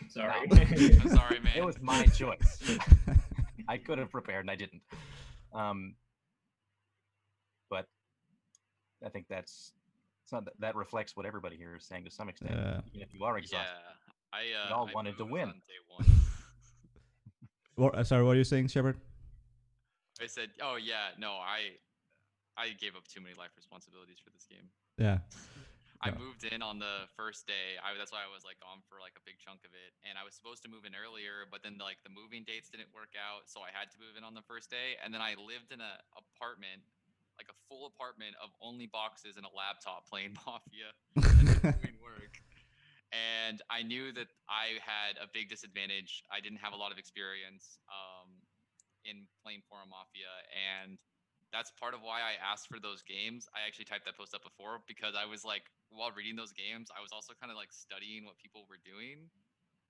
Sorry. I'm sorry, man. It was my choice. I could have prepared and I didn't. But I think that reflects what everybody here is saying to some extent. Even if you are exhausted, we all wanted to win. On day one. Sorry, what are you saying, Sheppard? I said, oh yeah, no, I gave up too many life responsibilities for this game. Yeah. I moved in on the first day. That's why I was like gone for like a big chunk of it. And I was supposed to move in earlier, but then like the moving dates didn't work out, so I had to move in on the first day. And then I lived in a apartment, like a full apartment of only boxes and a laptop playing Mafia and doing work. And I knew that I had a big disadvantage. I didn't have a lot of experience in playing Forum Mafia, and that's part of why I asked for those games. I actually typed that post up before because I was like, while reading those games, I was also kind of like studying what people were doing.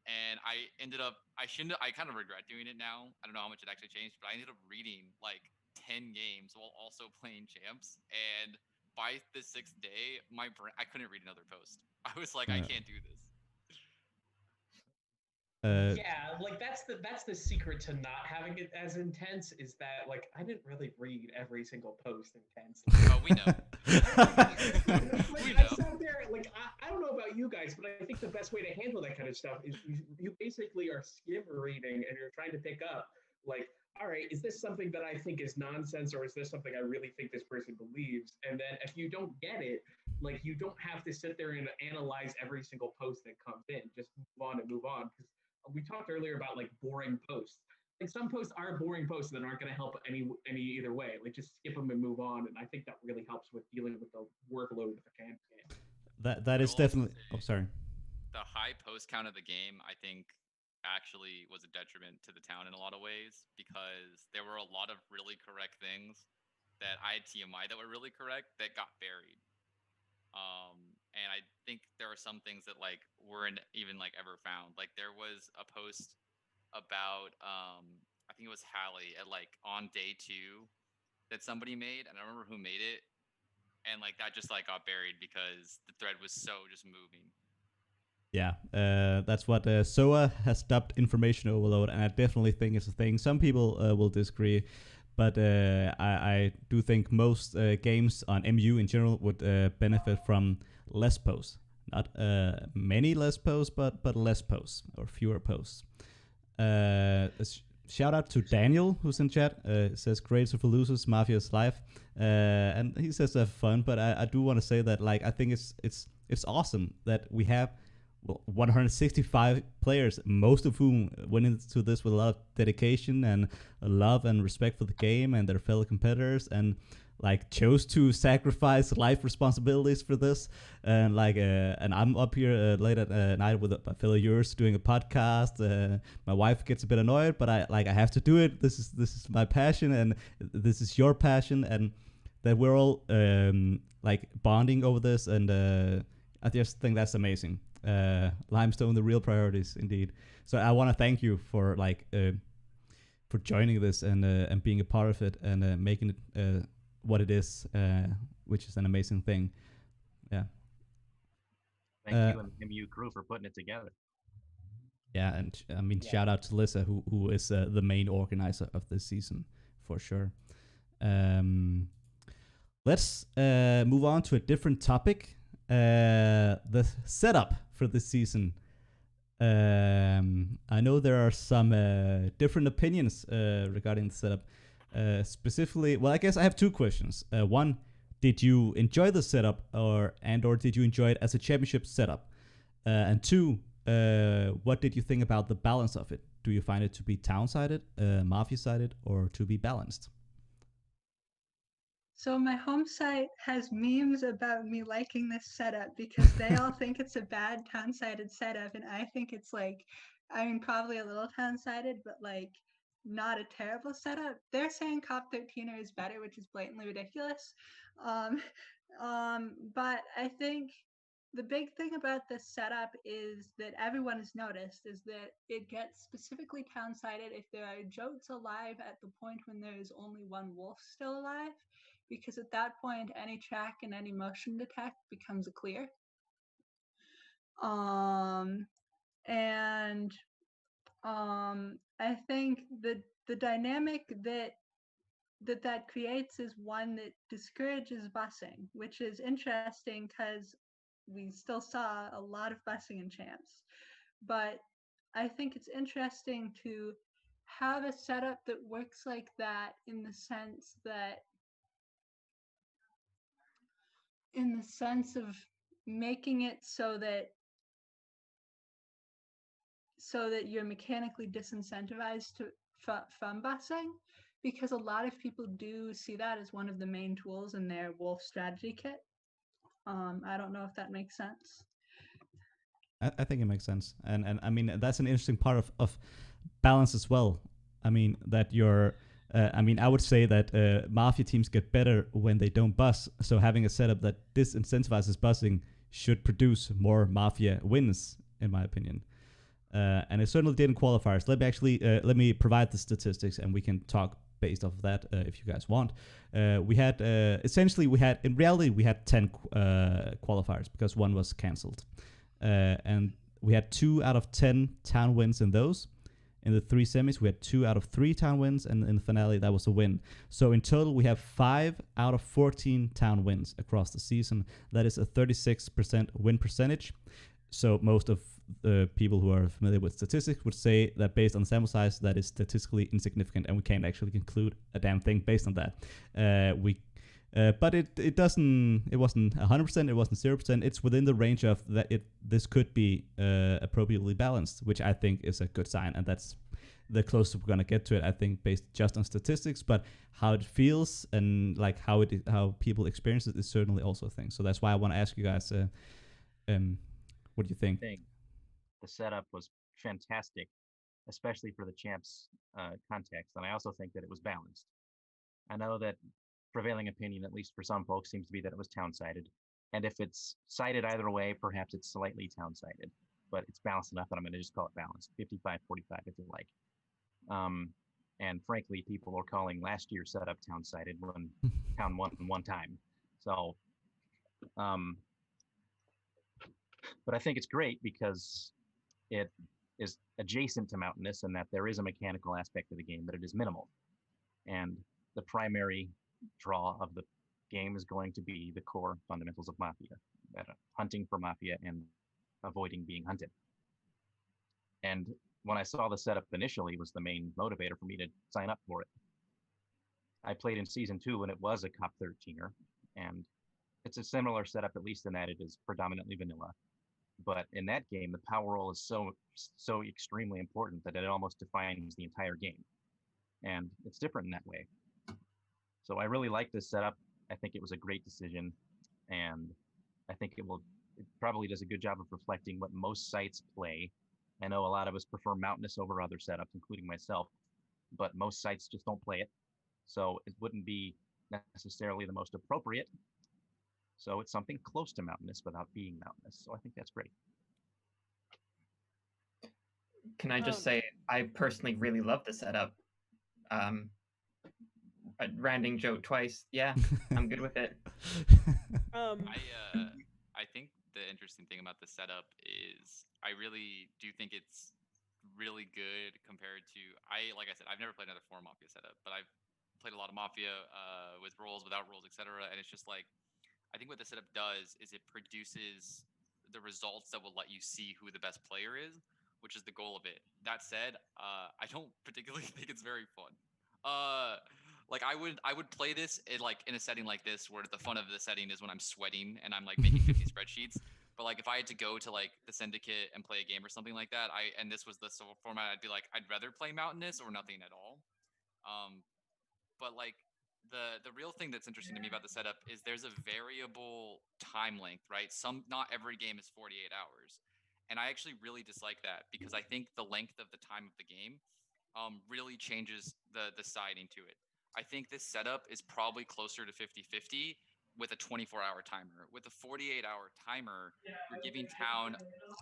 And I kind of regret doing it now. I don't know how much it actually changed, but I ended up reading like 10 games while also playing champs. And by the 6th day, I couldn't read another post. I was like, I can't do this. Yeah, like that's the secret to not having it as intense is that like I didn't really read every single post intensely. Oh, we know. We know. I sat there like I don't know about you guys, but I think the best way to handle that kind of stuff is you basically are skim reading and you're trying to pick up like, all right, is this something that I think is nonsense or is this something I really think this person believes? And then if you don't get it, like you don't have to sit there and analyze every single post that comes in. Just move on and move on. Because we talked earlier about like boring posts. Like some posts are boring posts that aren't going to help any either way. Like just skip them and move on. And I think that really helps with dealing with the workload of the camp game. That is definitely. Oh, sorry. The high post count of the game, I think, actually was a detriment to the town in a lot of ways because there were a lot of really correct things that I had TMI that were really correct that got buried. And I think there are some things that like weren't even like ever found. Like there was a post about I think it was Hallie at like on day 2 that somebody made, and I don't remember who made it, and like that just like got buried because the thread was so just moving. Yeah, that's what SOA has stopped information overload, and I definitely think it's a thing. Some people will disagree, but I do think most games on MU in general would benefit from less posts. Not many less posts, but less posts or fewer posts. Shout out to Daniel who's in chat. Says great for losers, Mafia's life, and he says have fun. But I do want to say that like I think it's awesome that we have 165 players, most of whom went into this with a lot of dedication and love and respect for the game and their fellow competitors, and like chose to sacrifice life responsibilities for this. And like and I'm up here late at night with a fellow yours doing a podcast. My wife gets a bit annoyed, but I have to do it. This is my passion, and this is your passion, and that we're all like bonding over this, and I just think that's amazing. Limestone, the real priorities indeed. So I want to thank you for like for joining this and being a part of it and making it what it is, which is an amazing thing. Yeah. Thank you and the MU crew for putting it together. Yeah, and I mean shout out to Lisa who is the main organizer of this season for sure. Let's move on to a different topic. The setup for this season. I know there are some different opinions regarding the setup. Specifically, well, I guess I have 2 questions. One, did you enjoy the setup, or did you enjoy it as a championship setup? And 2, what did you think about the balance of it? Do you find it to be town-sided, mafia-sided, or to be balanced? So my home site has memes about me liking this setup because they all think it's a bad town-sided setup, and I think it's like, I mean, probably a little town-sided, but like not a terrible setup. They're saying Cop 13er is better, which is blatantly ridiculous. But I think the big thing about this setup is that everyone has noticed is that it gets specifically town-sided if there are Jotes alive at the point when there is only one wolf still alive, because at that point any track and any motion detect becomes a clear. And I think the dynamic that creates is one that discourages busing, which is interesting because we still saw a lot of busing in champs. But I think it's interesting to have a setup that works like that in the sense of making it so that you're mechanically disincentivized from busing, because a lot of people do see that as one of the main tools in their wolf strategy kit. I don't know if that makes sense. I think it makes sense, and I mean that's an interesting part of balance as well. I mean that you're. I would say that Mafia teams get better when they don't bus. So having a setup that disincentivizes busing should produce more Mafia wins, in my opinion. And it certainly did in qualifiers. Let me provide the statistics, and we can talk based off of that if you guys want. We had in reality we had 10 qualifiers because one was cancelled, and we had 2 out of 10 town wins in those. In the 3 semis, we had 2 out of 3 town wins, and in the finale, that was a win. So in total, we have 5 out of 14 town wins across the season. That is a 36% win percentage. So most of the people who are familiar with statistics would say that based on the sample size, that is statistically insignificant, and we can't actually conclude a damn thing based on that. But it wasn't 100%, it wasn't 0%. It's within the range of that. This could be appropriately balanced, which I think is a good sign, and that's the closest we're gonna get to it. I think based just on statistics, but how it feels and like how people experience it is certainly also a thing. So that's why I want to ask you guys, what do you think? The setup was fantastic, especially for the champs context, and I also think that it was balanced. I know that prevailing opinion, at least for some folks, seems to be that it was town-sided. And if it's sided either way, perhaps it's slightly town-sided. But it's balanced enough that I'm going to just call it balanced, 55-45 if you like. And frankly, people were calling last year's setup town-sided when town won one time. So, but I think it's great because it is adjacent to Mountainous in that there is a mechanical aspect of the game, but it is minimal. And the primary draw of the game is going to be the core fundamentals of Mafia, hunting for Mafia and avoiding being hunted. And when I saw the setup initially was the main motivator for me to sign up for it. I played in Season 2 when it was a Cop 13er, and it's a similar setup, at least in that it is predominantly vanilla. But in that game, the power roll is so extremely important that it almost defines the entire game. And it's different in that way. So I really like this setup. I think it was a great decision, and I think it probably does a good job of reflecting what most sites play. I know a lot of us prefer Mountainous over other setups, including myself, but most sites just don't play it. So it wouldn't be necessarily the most appropriate. So it's something close to Mountainous without being Mountainous. So I think that's great. Can I just say, I personally really love the setup. Randing Jote twice. Yeah, I'm good with it. I think the interesting thing about the setup is I really do think it's really good compared to like I said, I've never played another 4 Mafia setup, but I've played a lot of Mafia with rules, without rules, etc. And it's just like I think what the setup does is it produces the results that will let you see who the best player is, which is the goal of it. That said, I don't particularly think it's very fun. Like I would play this in a setting like this where the fun of the setting is when I'm sweating and I'm like making 50 spreadsheets. But like if I had to go to like the syndicate and play a game or something like that, and this was the format, I'd be like, I'd rather play Mountainous or nothing at all. But like the real thing that's interesting to me about the setup is there's a variable time length, right? Not every game is 48 hours. And I actually really dislike that because I think the length of the time of the game really changes the siding to it. I think this setup is probably closer to 50-50 with a 24-hour timer. With a 48-hour timer, you're giving town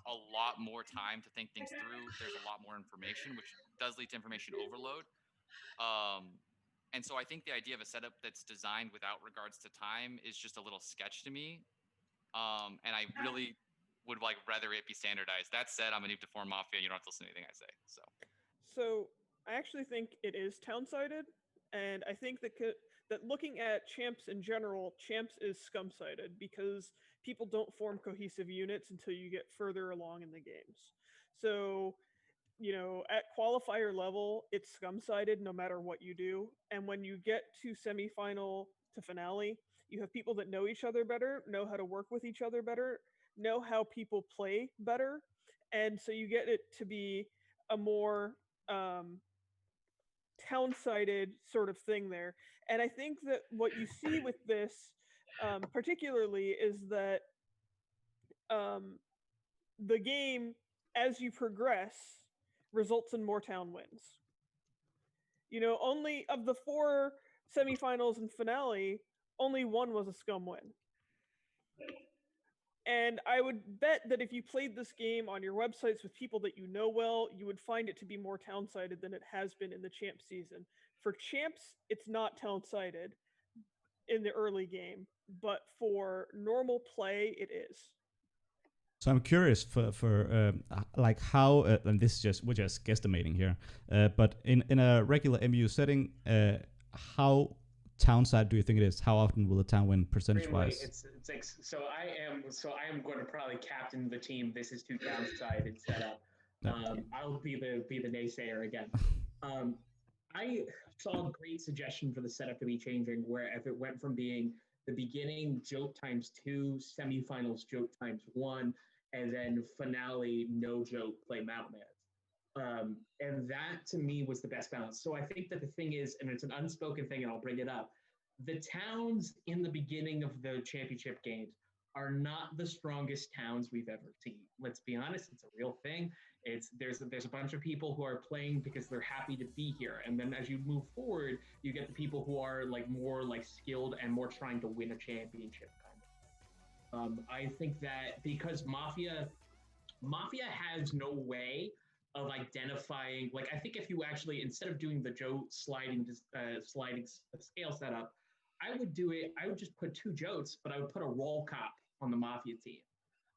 a lot more time to think things through. There's a lot more information, which does lead to information overload. And so I think the idea of a setup that's designed without regards to time is just a little sketch to me. And I really would rather it be standardized. That said, I'm a noob to form Mafia. You don't have to listen to anything I say. So I actually think it is town-sided, and I think that looking at champs in general, champs is scum-sided because people don't form cohesive units until you get further along in the games. So, at qualifier level, it's scum-sided no matter what you do. And when you get to semifinal to finale, you have people that know each other better, know how to work with each other better, know how people play better. And so you get it to be a more town-sided sort of thing there. And I think that what you see with this particularly is that the game, as you progress, results in more town wins. Only of the 4 semifinals and finale, only one was a scum win. And I would bet that if you played this game on your websites with people that you know well, you would find it to be more town-sided than it has been in the champ season. For champs, it's not town-sided in the early game, but for normal play, it is. So I'm curious for like how, and this is we're just guesstimating here, but in a regular MU setting, how town side do you think it is? How often will the town win percentage wise? It's like I am going to probably captain the team. This is too town sided setup. I'll be the naysayer again. I saw a great suggestion for the setup to be changing, where if it went from being the beginning joke times 2, semifinals joke times 1, and then finale no joke play Mountain Man. And that to me was the best balance. So I think that the thing is, and it's an unspoken thing, and I'll bring it up, the towns in the beginning of the championship games are not the strongest towns we've ever seen. Let's be honest, it's a real thing. There's a bunch of people who are playing because they're happy to be here. And then as you move forward, you get the people who are more skilled and more trying to win a championship kind of. I think that because Mafia has no way of identifying, I think if you actually, instead of doing the Joe sliding scale setup, I would just put 2 Jotes, but I would put a roll cop on the Mafia team.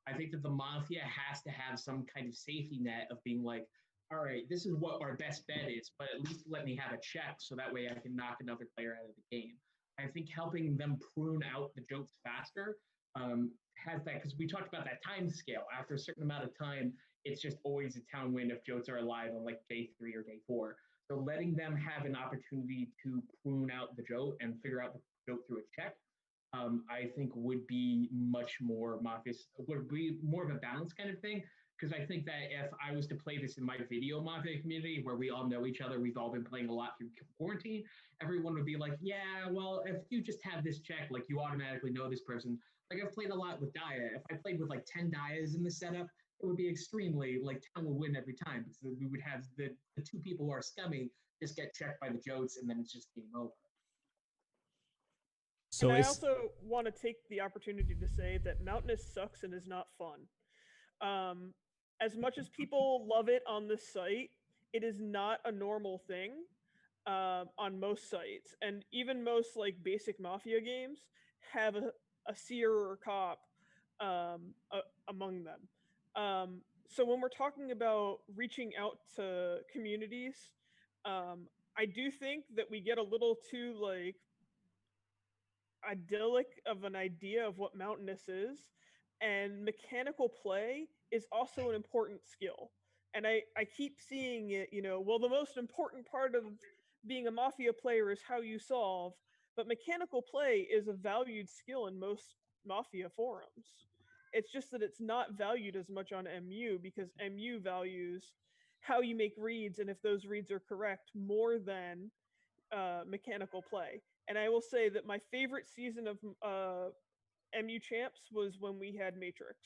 I think that the Mafia has to have some kind of safety net of being like, all right, this is what our best bet is, but at least let me have a check so that way I can knock another player out of the game. I think helping them prune out the Jotes faster has that, because we talked about that time scale. After a certain amount of time, it's just always a town win if Jotes are alive on day 3 or day 4. So letting them have an opportunity to prune out the Jote and figure out the Jote through a check, I think would be much more Mafia, would be more of a balanced kind of thing. Because I think that if I was to play this in my video Mafia community, where we all know each other, we've all been playing a lot through quarantine, everyone would be like, yeah, well, if you just have this check, you automatically know this person. I've played a lot with Dia. If I played with 10 Dias in the setup, it would be extremely, town will win every time. Because we would have the 2 people who are scummy just get checked by the Jotes, and then it's just game over. So I also want to take the opportunity to say that Mountainous sucks and is not fun. As much as people love it on this site, it is not a normal thing on most sites. And even most basic Mafia games have a seer or cop among them. So when we're talking about reaching out to communities, I do think that we get a little too idyllic of an idea of what Mountainous is, and mechanical play is also an important skill. And I keep seeing it, well, the most important part of being a Mafia player is how you solve, but mechanical play is a valued skill in most Mafia forums. It's just that it's not valued as much on MU because MU values how you make reads and if those reads are correct more than mechanical play. And I will say that my favorite season of MU Champs was when we had Matrix.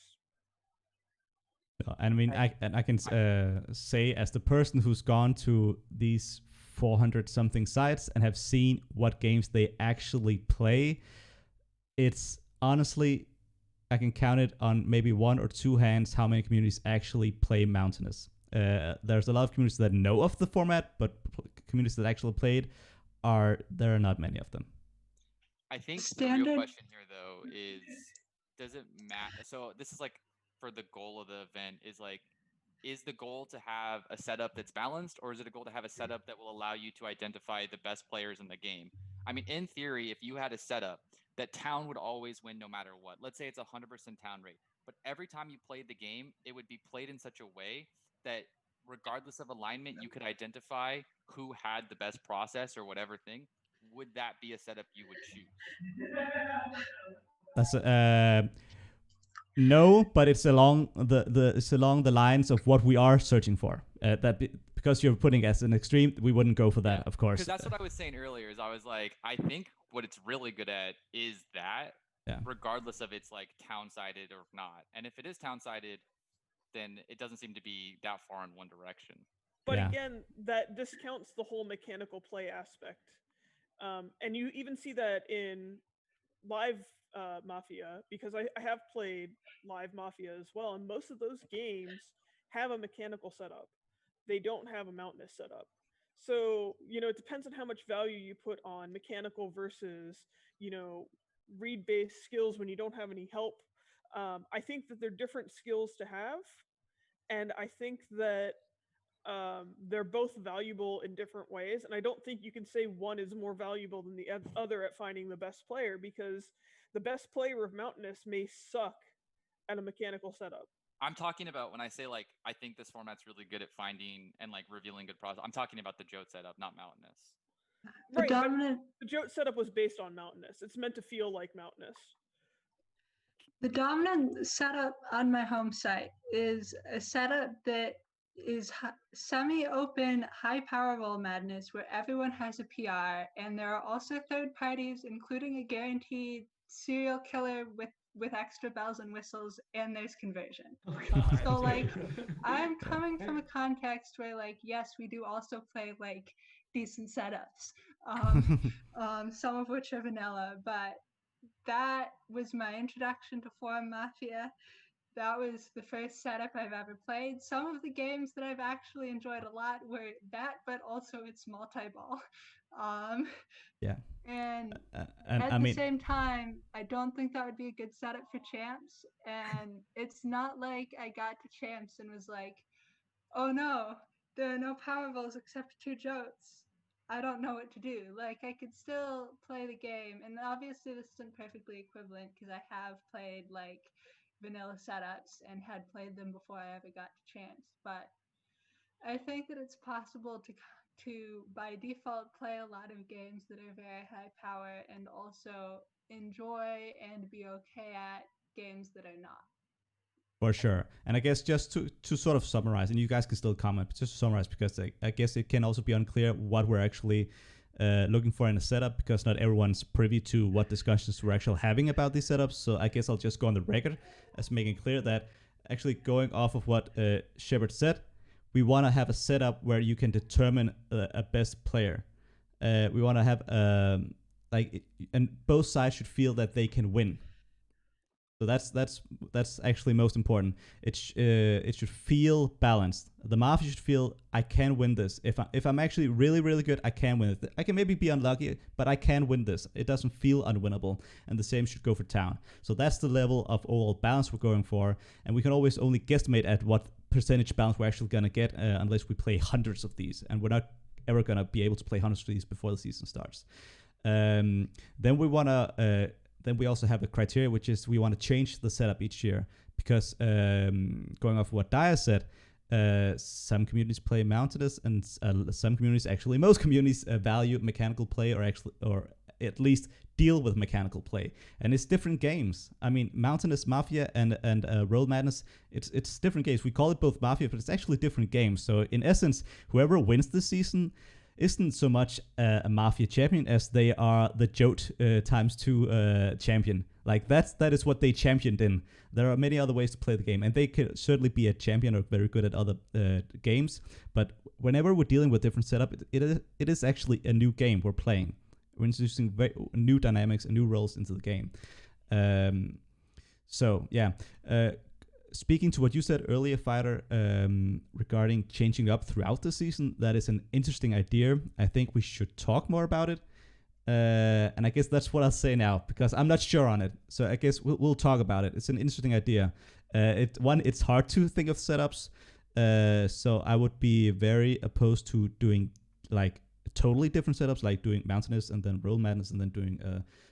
No, I mean, I can say, as the person who's gone to these 400 something sites and have seen what games they actually play, it's honestly, I can count it on maybe one or two hands how many communities actually play Mountainous. There's a lot of communities that know of the format, but communities that actually played there are not many of them. I think the Standard- real question here, though, is does it matter? So this is like for the goal of the event is the goal to have a setup that's balanced, or is it a goal to have a setup that will allow you to identify the best players in the game? I mean, in theory, if you had a setup that town would always win no matter what, let's say it's 100% town rate, but every time you played the game, it would be played in such a way that regardless of alignment, you could identify who had the best process or whatever thing. Would that be a setup you would choose? That's no, but it's along the lines of what we are searching for. Because you're putting it as an extreme, we wouldn't go for that, of course. Because that's what I was saying earlier. Is I was like, I think what it's really good at is that, regardless of it's like town-sided or not. And if it is town-sided, then it doesn't seem to be that far in one direction. But again, that discounts the whole mechanical play aspect. And you even see that in live Mafia, because I have played live Mafia as well, and most of those games have a mechanical setup. They don't have a mountainous setup. So, it depends on how much value you put on mechanical versus, read-based skills when you don't have any help. I think that they're different skills to have, and I think that they're both valuable in different ways, and I don't think you can say one is more valuable than the other at finding the best player, because the best player of Mountainous may suck at a mechanical setup. I'm talking about when I say I think this format's really good at finding and revealing good process. I'm talking about the Jote setup, not Mountainous. Right, the Jote setup was based on Mountainous. It's meant to feel like Mountainous. The dominant setup on my home site is a setup that is semi-open, high-power roll madness where everyone has a PR, and there are also third parties, including a guaranteed serial killer with extra bells and whistles, and there's conversion. So I'm coming from a context where yes, we do also play decent setups, some of which are vanilla, but that was my introduction to Forum Mafia. That was the first setup I've ever played. Some of the games that I've actually enjoyed a lot were that, but also it's multi-ball. And at the same time, I don't think that would be a good setup for champs. And it's not like I got to champs and was like, oh no, there are no Powerballs except 2 Jotes. I don't know what to do. I could still play the game. And obviously this isn't perfectly equivalent because I have played vanilla setups and had played them before I ever got to champs. But I think that it's possible to by default play a lot of games that are very high power and also enjoy and be okay at games that are not. For sure. And I guess just to sort of summarize, and you guys can still comment, but just to summarize, because I guess it can also be unclear what we're actually looking for in a setup, because not everyone's privy to what discussions we're actually having about these setups. So I guess I'll just go on the record as making clear that actually going off of what Sheppard said, we want to have a setup where you can determine a best player. We want to have and both sides should feel that they can win. So that's actually most important. It should feel balanced. The Mafia should feel I can win this. If I'm actually really, really good, I can win it. I can maybe be unlucky, but I can win this. It doesn't feel unwinnable. And the same should go for Town. So that's the level of overall balance we're going for. And we can always only guesstimate at what percentage balance we're actually going to get unless we play hundreds of these. And we're not ever going to be able to play hundreds of these before the season starts. Then we also have a criteria, which is we want to change the setup each year, because going off what Dia said, some communities play Mountainous, and some communities, actually most communities, value mechanical play, or at least deal with mechanical play. And it's different games. I mean, Mountainous, Mafia, and Roll Madness, it's different games. We call it both Mafia, but it's actually different games. So in essence, whoever wins this season isn't so much a Mafia champion as they are the Jote ×2 champion. Like that is what they championed in. There are many other ways to play the game, and they could certainly be a champion or very good at other games. But whenever we're dealing with different setup, it is actually a new game we're playing. We're introducing new dynamics and new roles into the game. So yeah. Speaking to what you said earlier, Phighter, regarding changing up throughout the season, that is an interesting idea. I think we should talk more about it. And I guess that's what I'll say now, because I'm not sure on it. So I guess we'll talk about it. It's an interesting idea. It's hard to think of setups. So I would be very opposed to doing like totally different setups, like doing Mountainous and then Roll Madness and then doing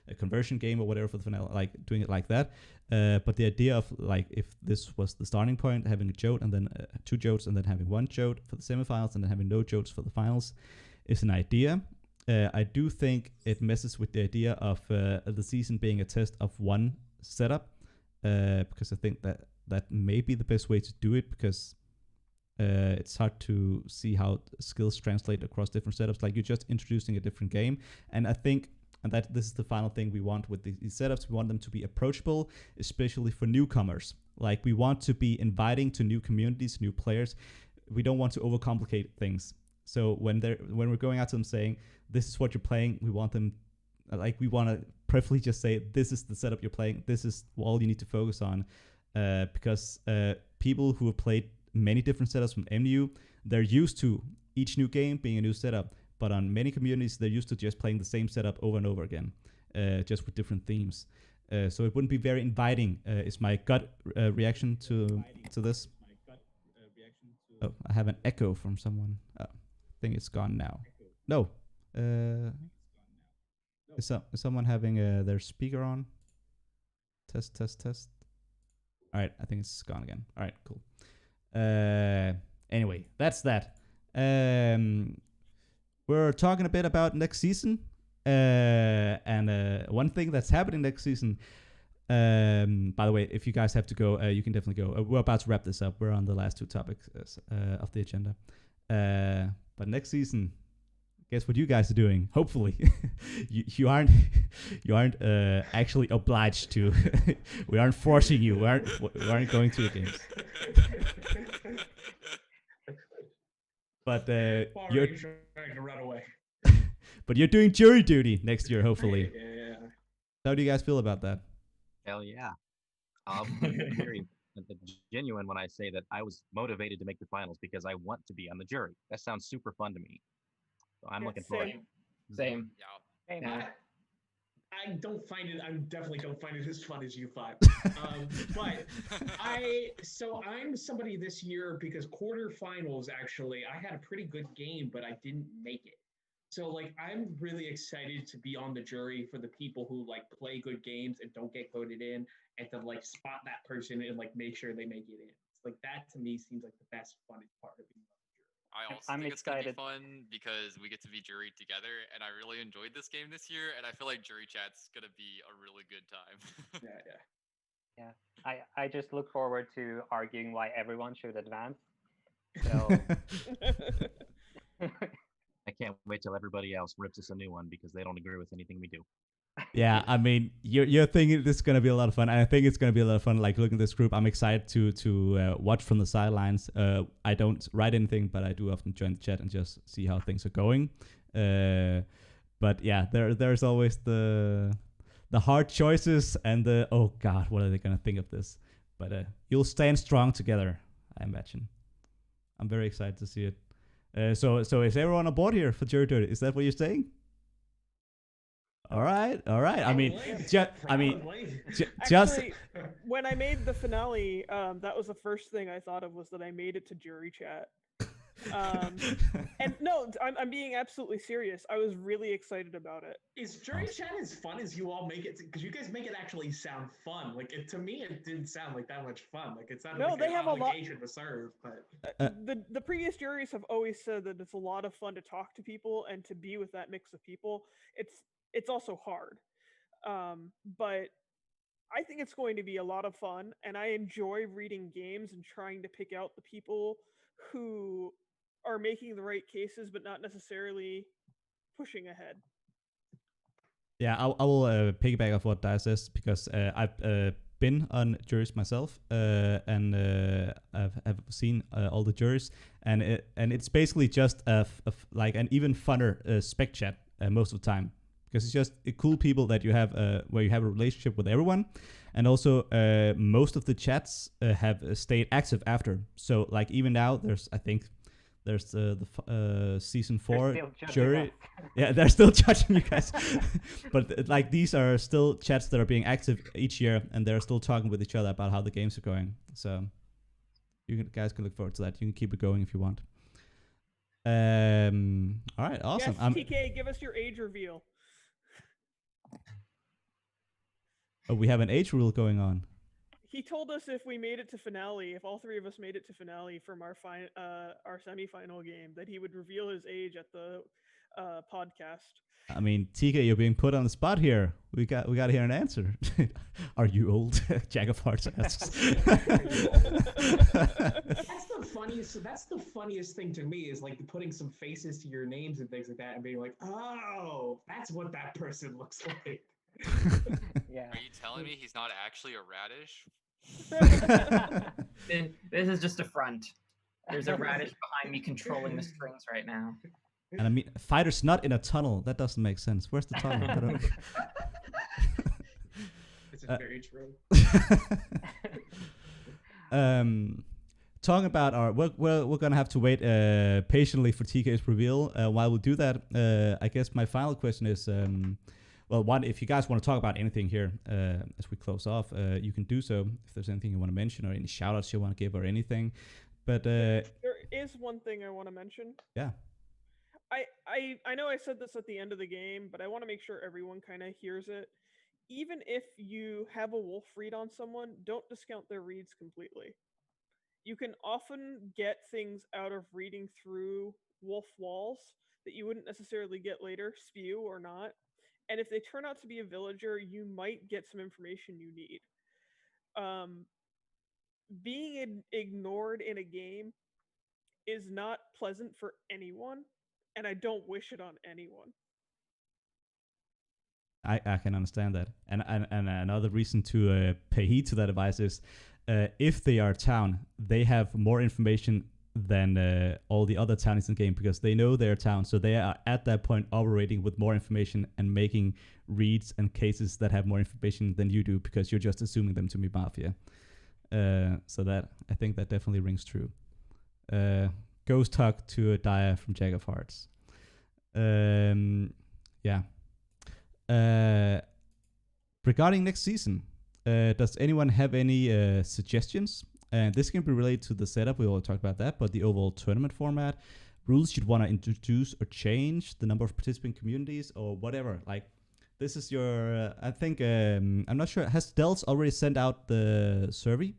a conversion game or whatever for the finale, like doing it like that. But the idea of like if this was the starting point, having a Jote and then 2 Jotes and then having 1 Jote for the semifinals and then having no Jotes for the finals is an idea. I do think it messes with the idea of the season being a test of one setup, because I think that may be the best way to do it, because it's hard to see how skills translate across different setups. Like you're just introducing a different game, and I think that this is the final thing we want with these setups. We want them to be approachable, especially for newcomers. Like we want to be inviting to new communities, new players. We don't want to overcomplicate things. So when we're going out to them saying this is what you're playing, we want them, like we want to preferably just say this is the setup you're playing. This is all you need to focus on, because people who have played many different setups from MU, they're used to each new game being a new setup. But on many communities, they're used to just playing the same setup over and over again, just with different themes. So it wouldn't be very inviting. Is my gut reaction to this? Oh, I have an echo from someone. I think it's gone now. No. Is someone having their speaker on? Test. All right, I think it's gone again. All right, cool. Anyway, that's that. We're talking a bit about next season, and one thing that's happening next season. By the way, if you guys have to go, you can definitely go. We're about to wrap this up. We're on the last 2 topics of the agenda. But next season, guess what you guys are doing? Hopefully, you aren't actually obliged to. We aren't forcing you. We aren't going to the games. But you're trying to run away. But you're doing jury duty next year, hopefully. Yeah. How do you guys feel about that? Hell yeah. I'll be very genuine when I say that I was motivated to make the finals because I want to be on the jury. That sounds super fun to me. So I'm looking forward. Same. Yeah. I definitely don't find it as fun as you thought. But I'm somebody this year because quarterfinals, actually, I had a pretty good game, but I didn't make it. So like, I'm really excited to be on the jury for the people who like play good games and don't get voted in, and to like spot that person and like make sure they make it in. It's like that to me seems like the best, funnest part of being on the jury. I also think it's going to be fun because we get to be juried together, and I really enjoyed this game this year, and I feel like jury chat's going to be a really good time. Yeah. I just look forward to arguing why everyone should advance. So I can't wait till everybody else rips us a new one because they don't agree with anything we do. Yeah, I mean, you're thinking this is gonna be a lot of fun, and I think it's gonna be a lot of fun. Like looking at this group, I'm excited to watch from the sidelines. I don't write anything, but I do often join the chat and just see how things are going. But yeah, there's always the hard choices and the oh god, what are they gonna think of this? But you'll stand strong together, I imagine. I'm very excited to see it. So is everyone on board here for jury duty? Is that what you're saying? All right. I mean, just when I made the finale, that was the first thing I thought of, was that I made it to jury chat. And no, I'm being absolutely serious. I was really excited about it. Is jury chat as fun as you all make it? Because you guys make it actually sound fun. Like to me, it didn't sound like that much fun. Like it sounded like they an have obligation to serve. But the previous juries have always said that it's a lot of fun to talk to people and to be with that mix of people. It's also hard, but I think it's going to be a lot of fun, and I enjoy reading games and trying to pick out the people who are making the right cases, but not necessarily pushing ahead. Yeah, I will piggyback off what Dia says because I've been on juries myself and I've seen all the juries, and it's basically just like an even funner spec chat most of the time, because it's just cool people that you have where you have a relationship with everyone, and also most of the chats have stayed active after. So like even now there's the season 4 jury. Yeah, they're still judging you guys. But like these are still chats that are being active each year, and they're still talking with each other about how the games are going. So guys can look forward to that. You can keep it going if you want. All right, awesome. Yes, TK, give us your age reveal. Oh, we have an age rule going on. He told us if we made it to finale, if all three of us made it to finale from our semifinal game, that he would reveal his age at the podcast. I mean, TK, you're being put on the spot here. We got to hear an answer. Are you old? Jack of Hearts asks. That's the funniest thing to me is like putting some faces to your names and things like that, and being like, oh, that's what that person looks like. Yeah. Are you telling me he's not actually a radish? This is just a front. There's a radish behind me controlling the strings right now. And I mean, Phighter's not in a tunnel. That doesn't make sense. Where's the tunnel? I don't... This is very true. Talking about our, we're gonna have to wait patiently for TK's reveal. While we do that, I guess my final question is, well, one, if you guys want to talk about anything here as we close off, you can do so. If there's anything you want to mention or any shout outs you want to give or anything. But there is one thing I want to mention. Yeah. I know I said this at the end of the game, but I want to make sure everyone kind of hears it. Even if you have a wolf read on someone, don't discount their reads completely. You can often get things out of reading through wolf walls that you wouldn't necessarily get later, spew or not. And if they turn out to be a villager, you might get some information you need. Being ignored in a game is not pleasant for anyone, and I don't wish it on anyone. I can understand that. And another reason to pay heed to that advice is if they are a town, they have more information than all the other townies in the game, because they know their town, so they are at that point operating with more information and making reads and cases that have more information than you do, because you're just assuming them to be Mafia. So that, I think that definitely rings true. Ghost talk to Dia from Jag of Hearts. Yeah. Regarding next season, does anyone have any suggestions? And this can be related to the setup, we all talked about that, but the overall tournament format, rules you'd want to introduce or change, the number of participant communities, or whatever. Like, this is your, I think, I'm not sure, has Dels already sent out the survey?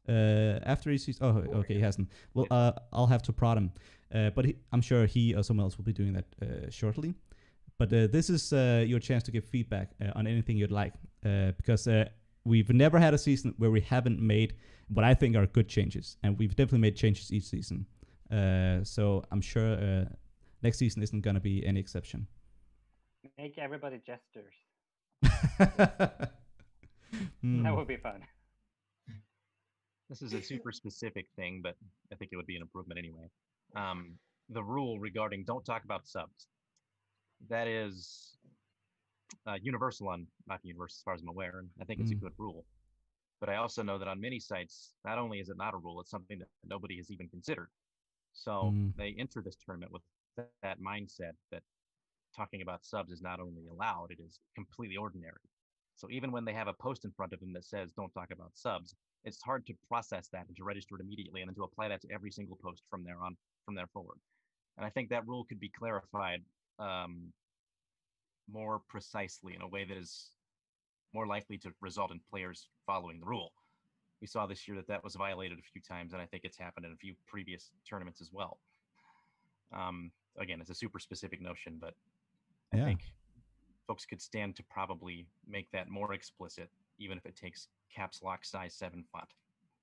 After he sees, oh, okay, he hasn't. Well, I'll have to prod him. But I'm sure he or someone else will be doing that shortly. But this is your chance to give feedback on anything you'd like, because we've never had a season where we haven't made what I think are good changes, and we've definitely made changes each season. So I'm sure next season isn't going to be any exception. Make everybody gestures. That That would be fun. This is a super specific thing, but I think it would be an improvement anyway. The rule regarding don't talk about subs. That is universal on Mafia Universe as far as I'm aware, and I think it's a good rule. But I also know that on many sites, not only is it not a rule, it's something that nobody has even considered. So they enter this tournament with that mindset that talking about subs is not only allowed, it is completely ordinary. So even when they have a post in front of them that says don't talk about subs, it's hard to process that and to register it immediately and then to apply that to every single post from there forward. And I think that rule could be clarified more precisely in a way that is more likely to result in players following the rule. We saw this year that was violated a few times, and I think it's happened in a few previous tournaments as well. Again, it's a super specific notion, but I think folks could stand to probably make that more explicit, even if it takes caps lock size 7 font.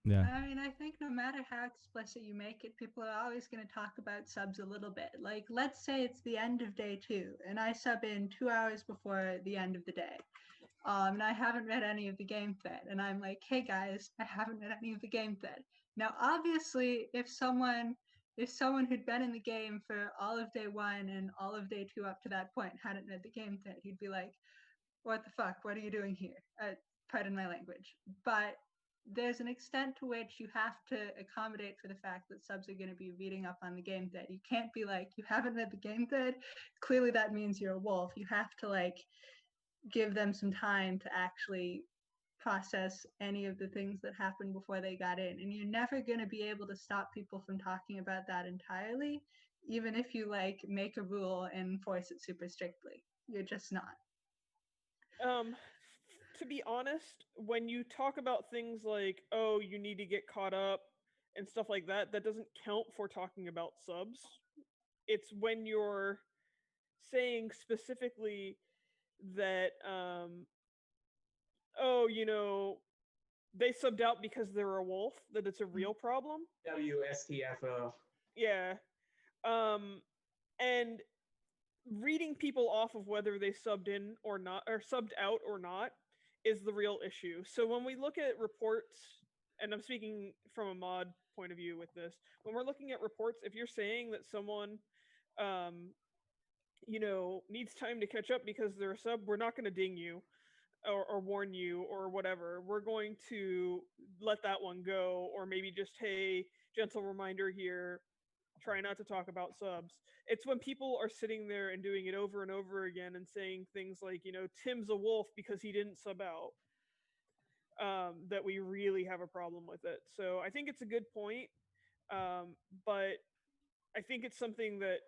Yeah. I mean, I think no matter how explicit you make it, people are always going to talk about subs a little bit. Like, let's say it's the end of day 2, and I sub in 2 hours before the end of the day. And I haven't read any of the game thread. And I'm like, hey guys, I haven't read any of the game thread. Now, obviously, if someone who'd been in the game for all of day 1 and all of day 2 up to that point hadn't read the game thread, he'd be like, what the fuck? What are you doing here? Pardon my language. But there's an extent to which you have to accommodate for the fact that subs are going to be reading up on the game thread. You can't be like, you haven't read the game thread. Clearly that means you're a wolf. You have to like give them some time to actually process any of the things that happened before they got in. And you're never going to be able to stop people from talking about that entirely, even if you like make a rule and enforce it super strictly. You're just not. To be honest, when you talk about things like, oh, you need to get caught up and stuff like that, that doesn't count for talking about subs. It's when you're saying specifically that, oh, you know, they subbed out because they're a wolf, that it's a real problem. WSTFO. Yeah. And reading people off of whether they subbed in or not, or subbed out or not, is the real issue. So when we look at reports, and I'm speaking from a mod point of view with this, when we're looking at reports, if you're saying that someone, you know, needs time to catch up because they're a sub, we're not going to ding you or warn you or whatever. We're going to let that one go, or maybe just, hey, gentle reminder here, try not to talk about subs. It's when people are sitting there and doing it over and over again and saying things like, you know, Tim's a wolf because he didn't sub out, that we really have a problem with it. So I think it's a good point, but I think it's something that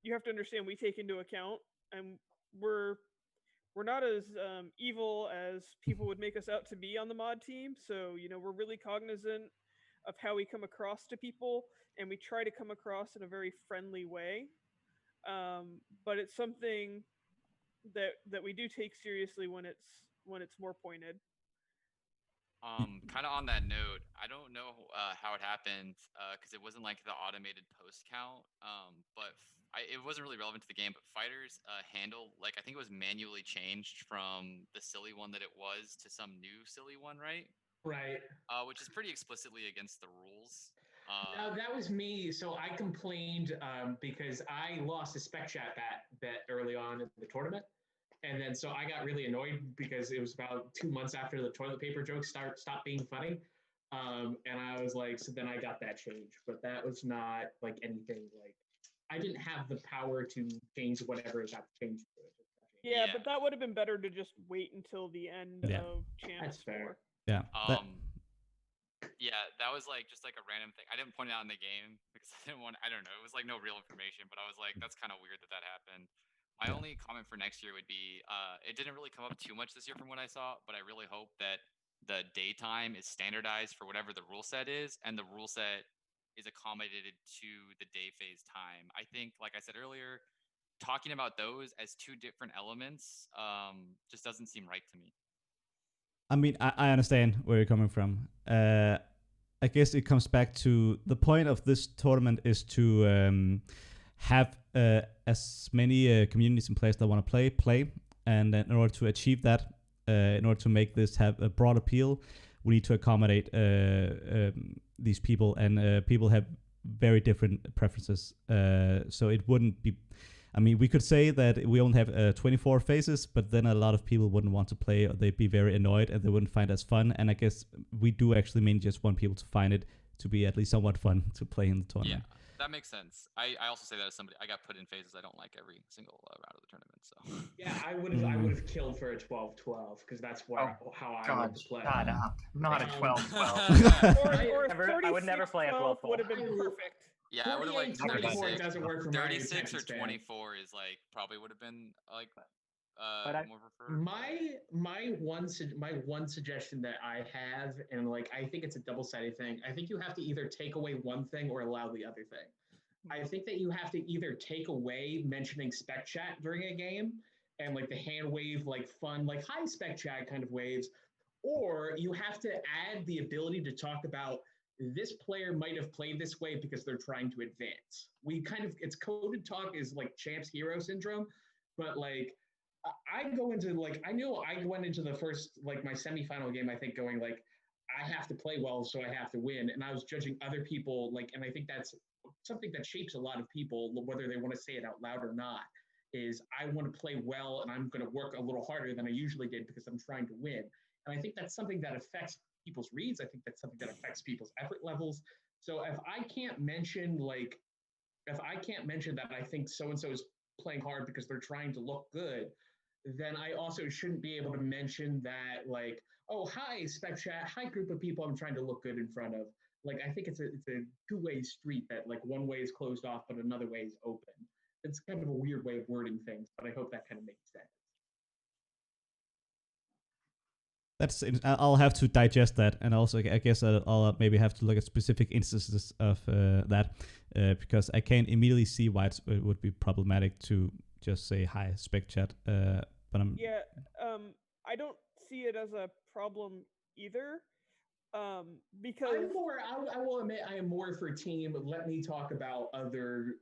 you have to understand we take into account, and we're not as evil as people would make us out to be on the mod team. So, you know, we're really cognizant of how we come across to people, and we try to come across in a very friendly way. But it's something that we do take seriously when it's more pointed. Kind of on that note, I don't know how it happened because it wasn't like the automated post count, but it wasn't really relevant to the game. But Phighter's handle, like I think it was manually changed from the silly one that it was to some new silly one, right? Right. Which is pretty explicitly against the rules. Now that was me. So I complained because I lost a spec chat bet early on in the tournament. And then so I got really annoyed because it was about 2 months after the toilet paper jokes stopped being funny. And I was like, so then I got that changed. But that was not like anything like, I didn't have the power to change whatever it got changed to. Yeah, but that would have been better to just wait until the end of Champs. That's fair. Yeah. Yeah, that was like just like a random thing. I didn't point it out in the game because I don't know. It was like no real information, but I was like, that's kind of weird that happened. My only comment for next year would be, it didn't really come up too much this year from what I saw, but I really hope that the daytime is standardized for whatever the rule set is, and the rule set is accommodated to the day phase time. I think, like I said earlier, talking about those as two different elements just doesn't seem right to me. I mean, I understand where you're coming from. I guess it comes back to the point of this tournament is to have as many communities and players that want to play, and in order to achieve that, in order to make this have a broad appeal, we need to accommodate these people, and people have very different preferences. So it wouldn't be. I mean, we could say that we only have 24 phases, but then a lot of people wouldn't want to play, or they'd be very annoyed, and they wouldn't find it as fun. And I guess we do actually mainly just want people to find it to be at least somewhat fun to play in the tournament. Yeah, that makes sense. I also say that as somebody, I got put in phases I don't like every single round of the tournament. So yeah, I would have killed for a 12-12 because that's how I would play. God, not a 12-12. I would never play a 12-12. Would have been perfect. Yeah, I would have like 36. Doesn't work for 36 or 24 is like probably would have been like more preferred. My one suggestion that I have, and like I think it's a double-sided thing. I think you have to either take away one thing or allow the other thing. I think that you have to either take away mentioning spec chat during a game and like the hand wave, like fun, like high spec chat kind of waves, or you have to add the ability to talk about this player might have played this way because they're trying to advance. It's coded talk is like champs hero syndrome, but like I go into like, I know I went into the first, like my semifinal game, I think going like, I have to play well, so I have to win. And I was judging other people, like, and I think that's something that shapes a lot of people, whether they want to say it out loud or not, is I want to play well and I'm going to work a little harder than I usually did because I'm trying to win. And I think that's something that affects people's reads. I think that's something that affects people's effort levels. So if I can't mention that I think so-and-so is playing hard because they're trying to look good, then I also shouldn't be able to mention that, like, oh, hi, spec chat, hi, group of people I'm trying to look good in front of. Like, I think it's a two-way street that, like, one way is closed off, but another way is open. It's kind of a weird way of wording things, but I hope that kind of makes sense. I'll have to digest that, and also I guess I'll maybe have to look at specific instances of that, because I can't immediately see why it would be problematic to just say hi, spec chat. But I don't see it as a problem either, because I will admit I am more for team. Let me talk about the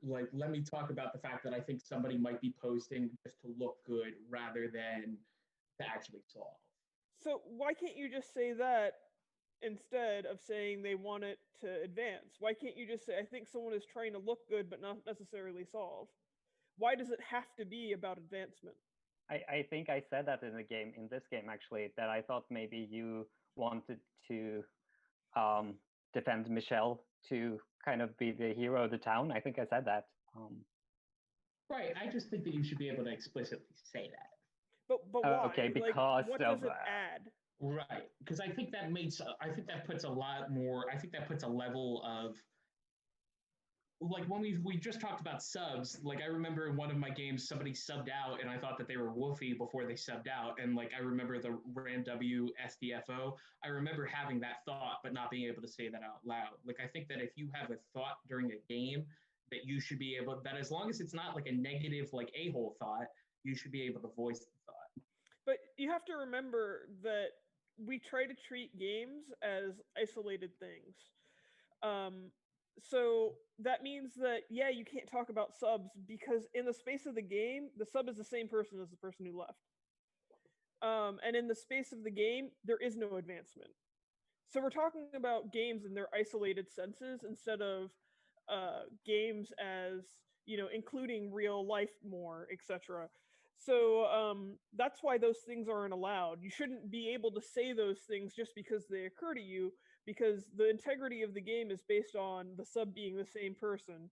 fact that I think somebody might be posting just to look good rather than to actually solve. So why can't you just say that instead of saying they want it to advance? Why can't you just say, I think someone is trying to look good but not necessarily solve? Why does it have to be about advancement? I think I said that in this game actually, that I thought maybe you wanted to defend Michelle to kind of be the hero of the town. I think I said that. Right. I just think that you should be able to explicitly say that. But why? Okay, because like, what does it add? Right, because I think that puts a level of, like, when we just talked about subs, like I remember in one of my games somebody subbed out and I thought that they were Wolfie before they subbed out, and like I remember the Ram W SDFO, I remember having that thought but not being able to say that out loud. Like, I think that if you have a thought during a game, that you should be able, that as long as it's not like a negative, like a-hole thought, you should be able to voice the thought. But you have to remember that we try to treat games as isolated things. So that means that, yeah, you can't talk about subs because in the space of the game, the sub is the same person as the person who left. And in the space of the game, there is no advancement. So we're talking about games in their isolated senses instead of games as, including real life more, etc. So that's why those things aren't allowed. You shouldn't be able to say those things just because they occur to you, because the integrity of the game is based on the sub being the same person,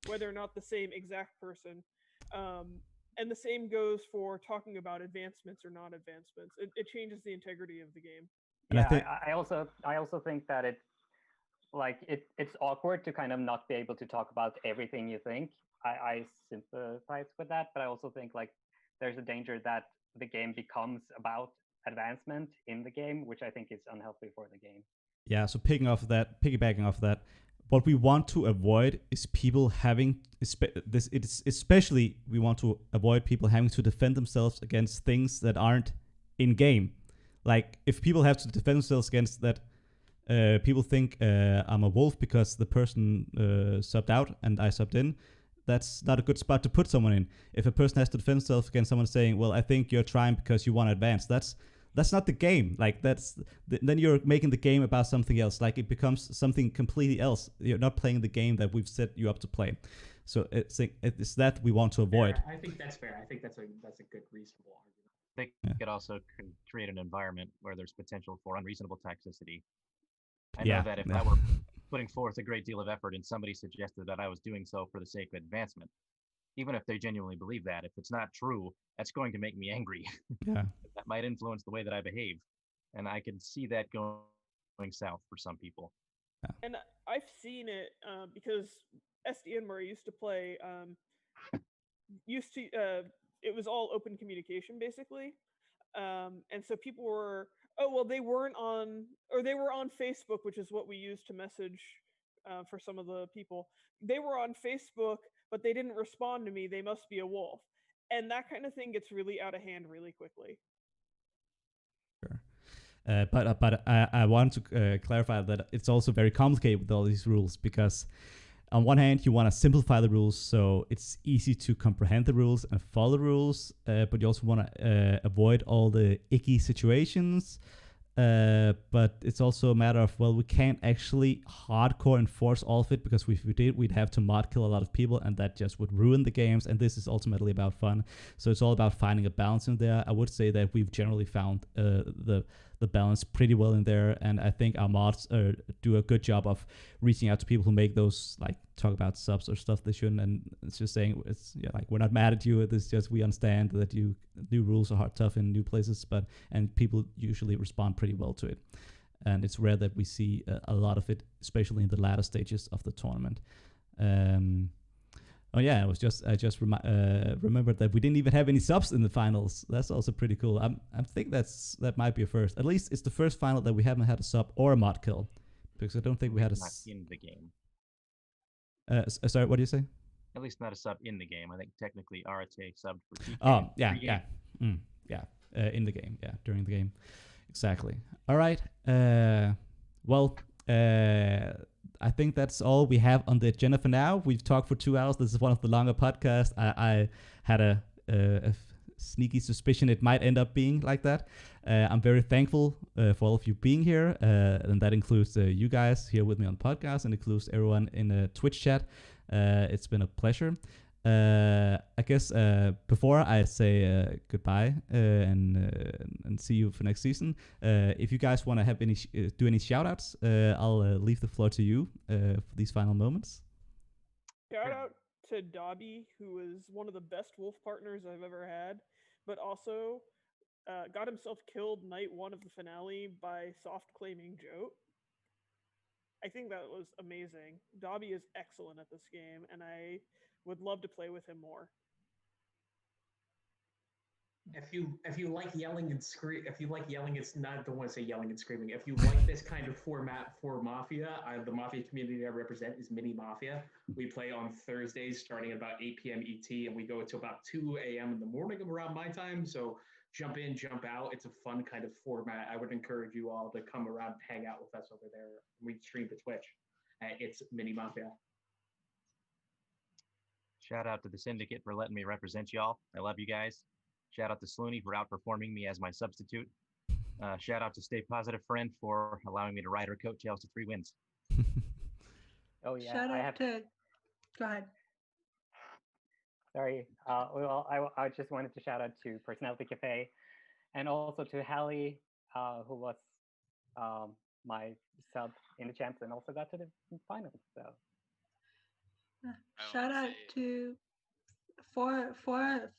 whether or not the same exact person. And the same goes for talking about advancements or non-advancements. It changes the integrity of the game. And I also think that it's awkward to kind of not be able to talk about everything you think. I sympathize with that, but I also think like there's a danger that the game becomes about advancement in the game, which I think is unhealthy for the game. Yeah, so piggybacking off that, what we want to avoid is people having especially we want to avoid people having to defend themselves against things that aren't in game. Like, if people have to defend themselves against that, people think I'm a wolf because the person subbed out and I subbed in. That's not a good spot to put someone in. If a person has to defend themselves against someone saying, well, I think you're trying because you want to advance, that's not the game. Like, then you're making the game about something else. Like, it becomes something completely else. You're not playing the game that we've set you up to play. So it's that we want to avoid. Yeah, I think that's fair. I think that's a good, reasonable argument. I think it could also create an environment where there's potential for unreasonable toxicity. I know that if I were putting forth a great deal of effort and somebody suggested that I was doing so for the sake of advancement, even if they genuinely believe that, if it's not true, that's going to make me angry. Yeah. That might influence the way that I behave. And I can see that going south for some people. Yeah. And I've seen it because SDN, where I used to play, it was all open communication basically. And so people were, they weren't on, or they were on Facebook, which is what we use to message for some of the people. They were on Facebook, but they didn't respond to me. They must be a wolf. And that kind of thing gets really out of hand really quickly. Sure. But I want to clarify that it's also very complicated with all these rules, because on one hand you want to simplify the rules so it's easy to comprehend the rules and follow the rules, but you also want to avoid all the icky situations. But it's also a matter of, well, we can't actually hardcore enforce all of it, because if we did, we'd have to mod kill a lot of people, and that just would ruin the games. And this is ultimately about fun, so it's all about finding a balance in there. I would say that we've generally found the balance pretty well in there, and I think our mods do a good job of reaching out to people who make those, like, talk about subs or stuff they shouldn't, and it's just saying, it's like, we're not mad at you, it's just we understand that new rules are hard, tough in new places, and people usually respond pretty well to it, and it's rare that we see a lot of it, especially in the latter stages of the tournament. Oh yeah, I just remembered that we didn't even have any subs in the finals. That's also pretty cool. I think that might be a first. At least it's the first final that we haven't had a sub or a mod kill, because I don't think we had a not in the game. Sorry, what do you say? At least not a sub in the game. I think technically Arete subbed for TK. Oh yeah. In the game, during the game, exactly. All right. Well. I think that's all we have on the agenda for now. We've talked for 2 hours. This is one of the longer podcasts. I had a sneaky suspicion it might end up being like that. I'm very thankful for all of you being here, and that includes you guys here with me on the podcast, and includes everyone in the Twitch chat. It's been a pleasure. I guess before I say goodbye and see you for next season, if you guys want to have do any shout outs, I'll leave the floor to you for these final moments. Shout out to Dobby, who was one of the best wolf partners I've ever had, but also got himself killed night 1 of the finale by soft claiming Jote. I think that was amazing. Dobby is excellent at this game, and I would love to play with him more. If you like yelling and it's not, don't want to say yelling and screaming. If you like this kind of format for Mafia, the Mafia community I represent is Mini Mafia. We play on Thursdays starting at about 8 p.m. ET, and we go to about 2 a.m. in the morning around my time. So jump in, jump out. It's a fun kind of format. I would encourage you all to come around, hang out with us over there. We stream to Twitch. It's Mini Mafia. Shout out to the Syndicate for letting me represent y'all. I love you guys. Shout out to Slooney for outperforming me as my substitute. Shout out to Stay Positive Friend for allowing me to ride her coattails to 3 wins. Oh yeah. Shout out to. Go ahead. Sorry. Well, I just wanted to shout out to Personality Cafe, and also to Hallie, who was my sub in the champs and also got to the finals. So. Shout out to Forum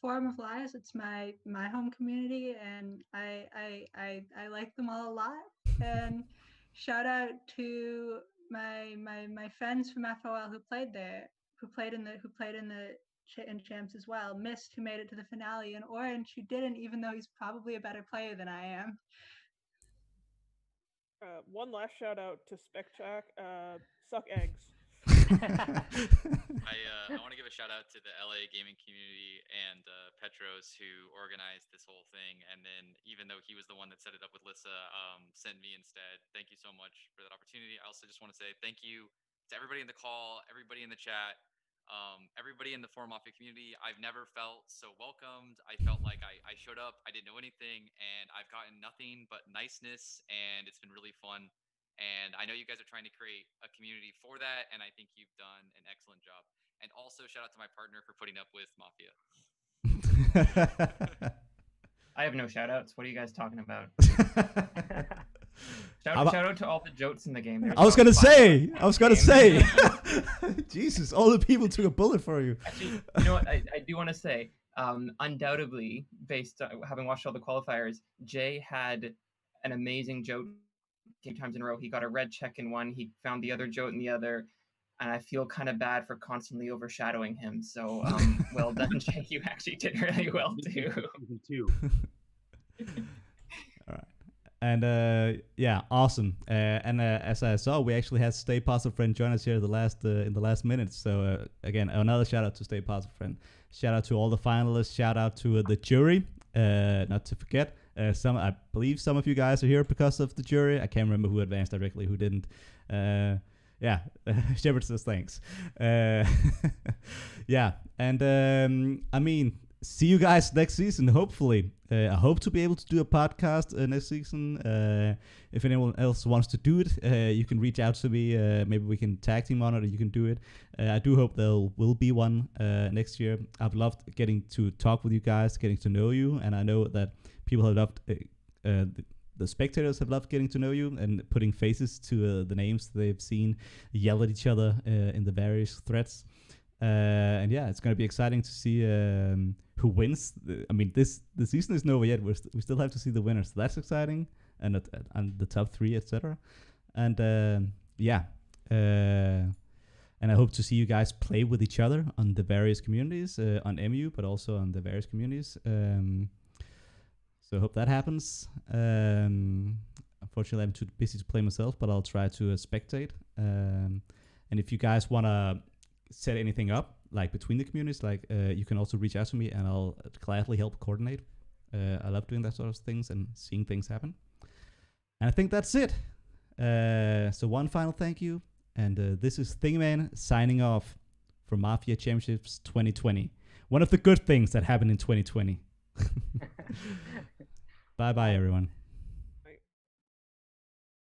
of Lies. It's my home community, and I like them all a lot. And shout out to my friends from FOL who played there, who played in champs as well. Mist, who made it to the finale, and Orange, who didn't, even though he's probably a better player than I am. One last shout out to Specchak. Suck eggs. I want to give a shout out to the LA gaming community and Petros, who organized this whole thing, and then even though he was the one that set it up with Lissa, sent me instead. Thank you so much for that opportunity. I also just want to say thank you to everybody in the call, everybody in the chat, everybody in the Forum Mafia community. I've never felt so welcomed. I felt like I showed up, I didn't know anything, and I've gotten nothing but niceness, and it's been really fun. And I know you guys are trying to create a community for that, and I think you've done an excellent job. And also, shout out to my partner for putting up with Mafia. I have no shout outs. What are you guys talking about? Shout out to all the Jotes in the game. I was gonna say. Jesus, all the people took a bullet for you. Actually, you know what? I do want to say, undoubtedly, based on having watched all the qualifiers, Jay had an amazing Jote 2 times in a row. He got a red check in one. He found the other Jote in the other. And I feel kind of bad for constantly overshadowing him. So well done, Jay. You actually did really well too. All right. And yeah, awesome. And as I saw, we actually had Stay Positive Friend join us here in the last minute. So again, another shout out to Stay Positive Friend. Shout out to all the finalists. Shout out to the jury. Not to forget. I believe some of you guys are here because of the jury. I can't remember who advanced directly, who didn't. Yeah, Sheppard says thanks. Yeah, and I mean, see you guys next season, hopefully. I hope to be able to do a podcast next season. If anyone else wants to do it, you can reach out to me. Maybe we can tag team on it, or you can do it. I do hope there will be one next year. I've loved getting to talk with you guys, getting to know you, and I know that people have loved, the spectators have loved getting to know you and putting faces to the names they've seen yell at each other in the various threads. And yeah, it's going to be exciting to see who wins. I mean, the season isn't over yet. We still have to see the winners. So that's exciting, and the top 3, etc. And yeah, and I hope to see you guys play with each other on the various communities, on MU, but also on the various communities. So I hope that happens. Unfortunately, I'm too busy to play myself, but I'll try to spectate. And if you guys want to set anything up, like between the communities, like you can also reach out to me, and I'll gladly help coordinate. I love doing that sort of things and seeing things happen. And I think that's it. So one final thank you, and this is Thingyman signing off from Mafia Championships 2020. One of the good things that happened in 2020. Bye bye, everyone.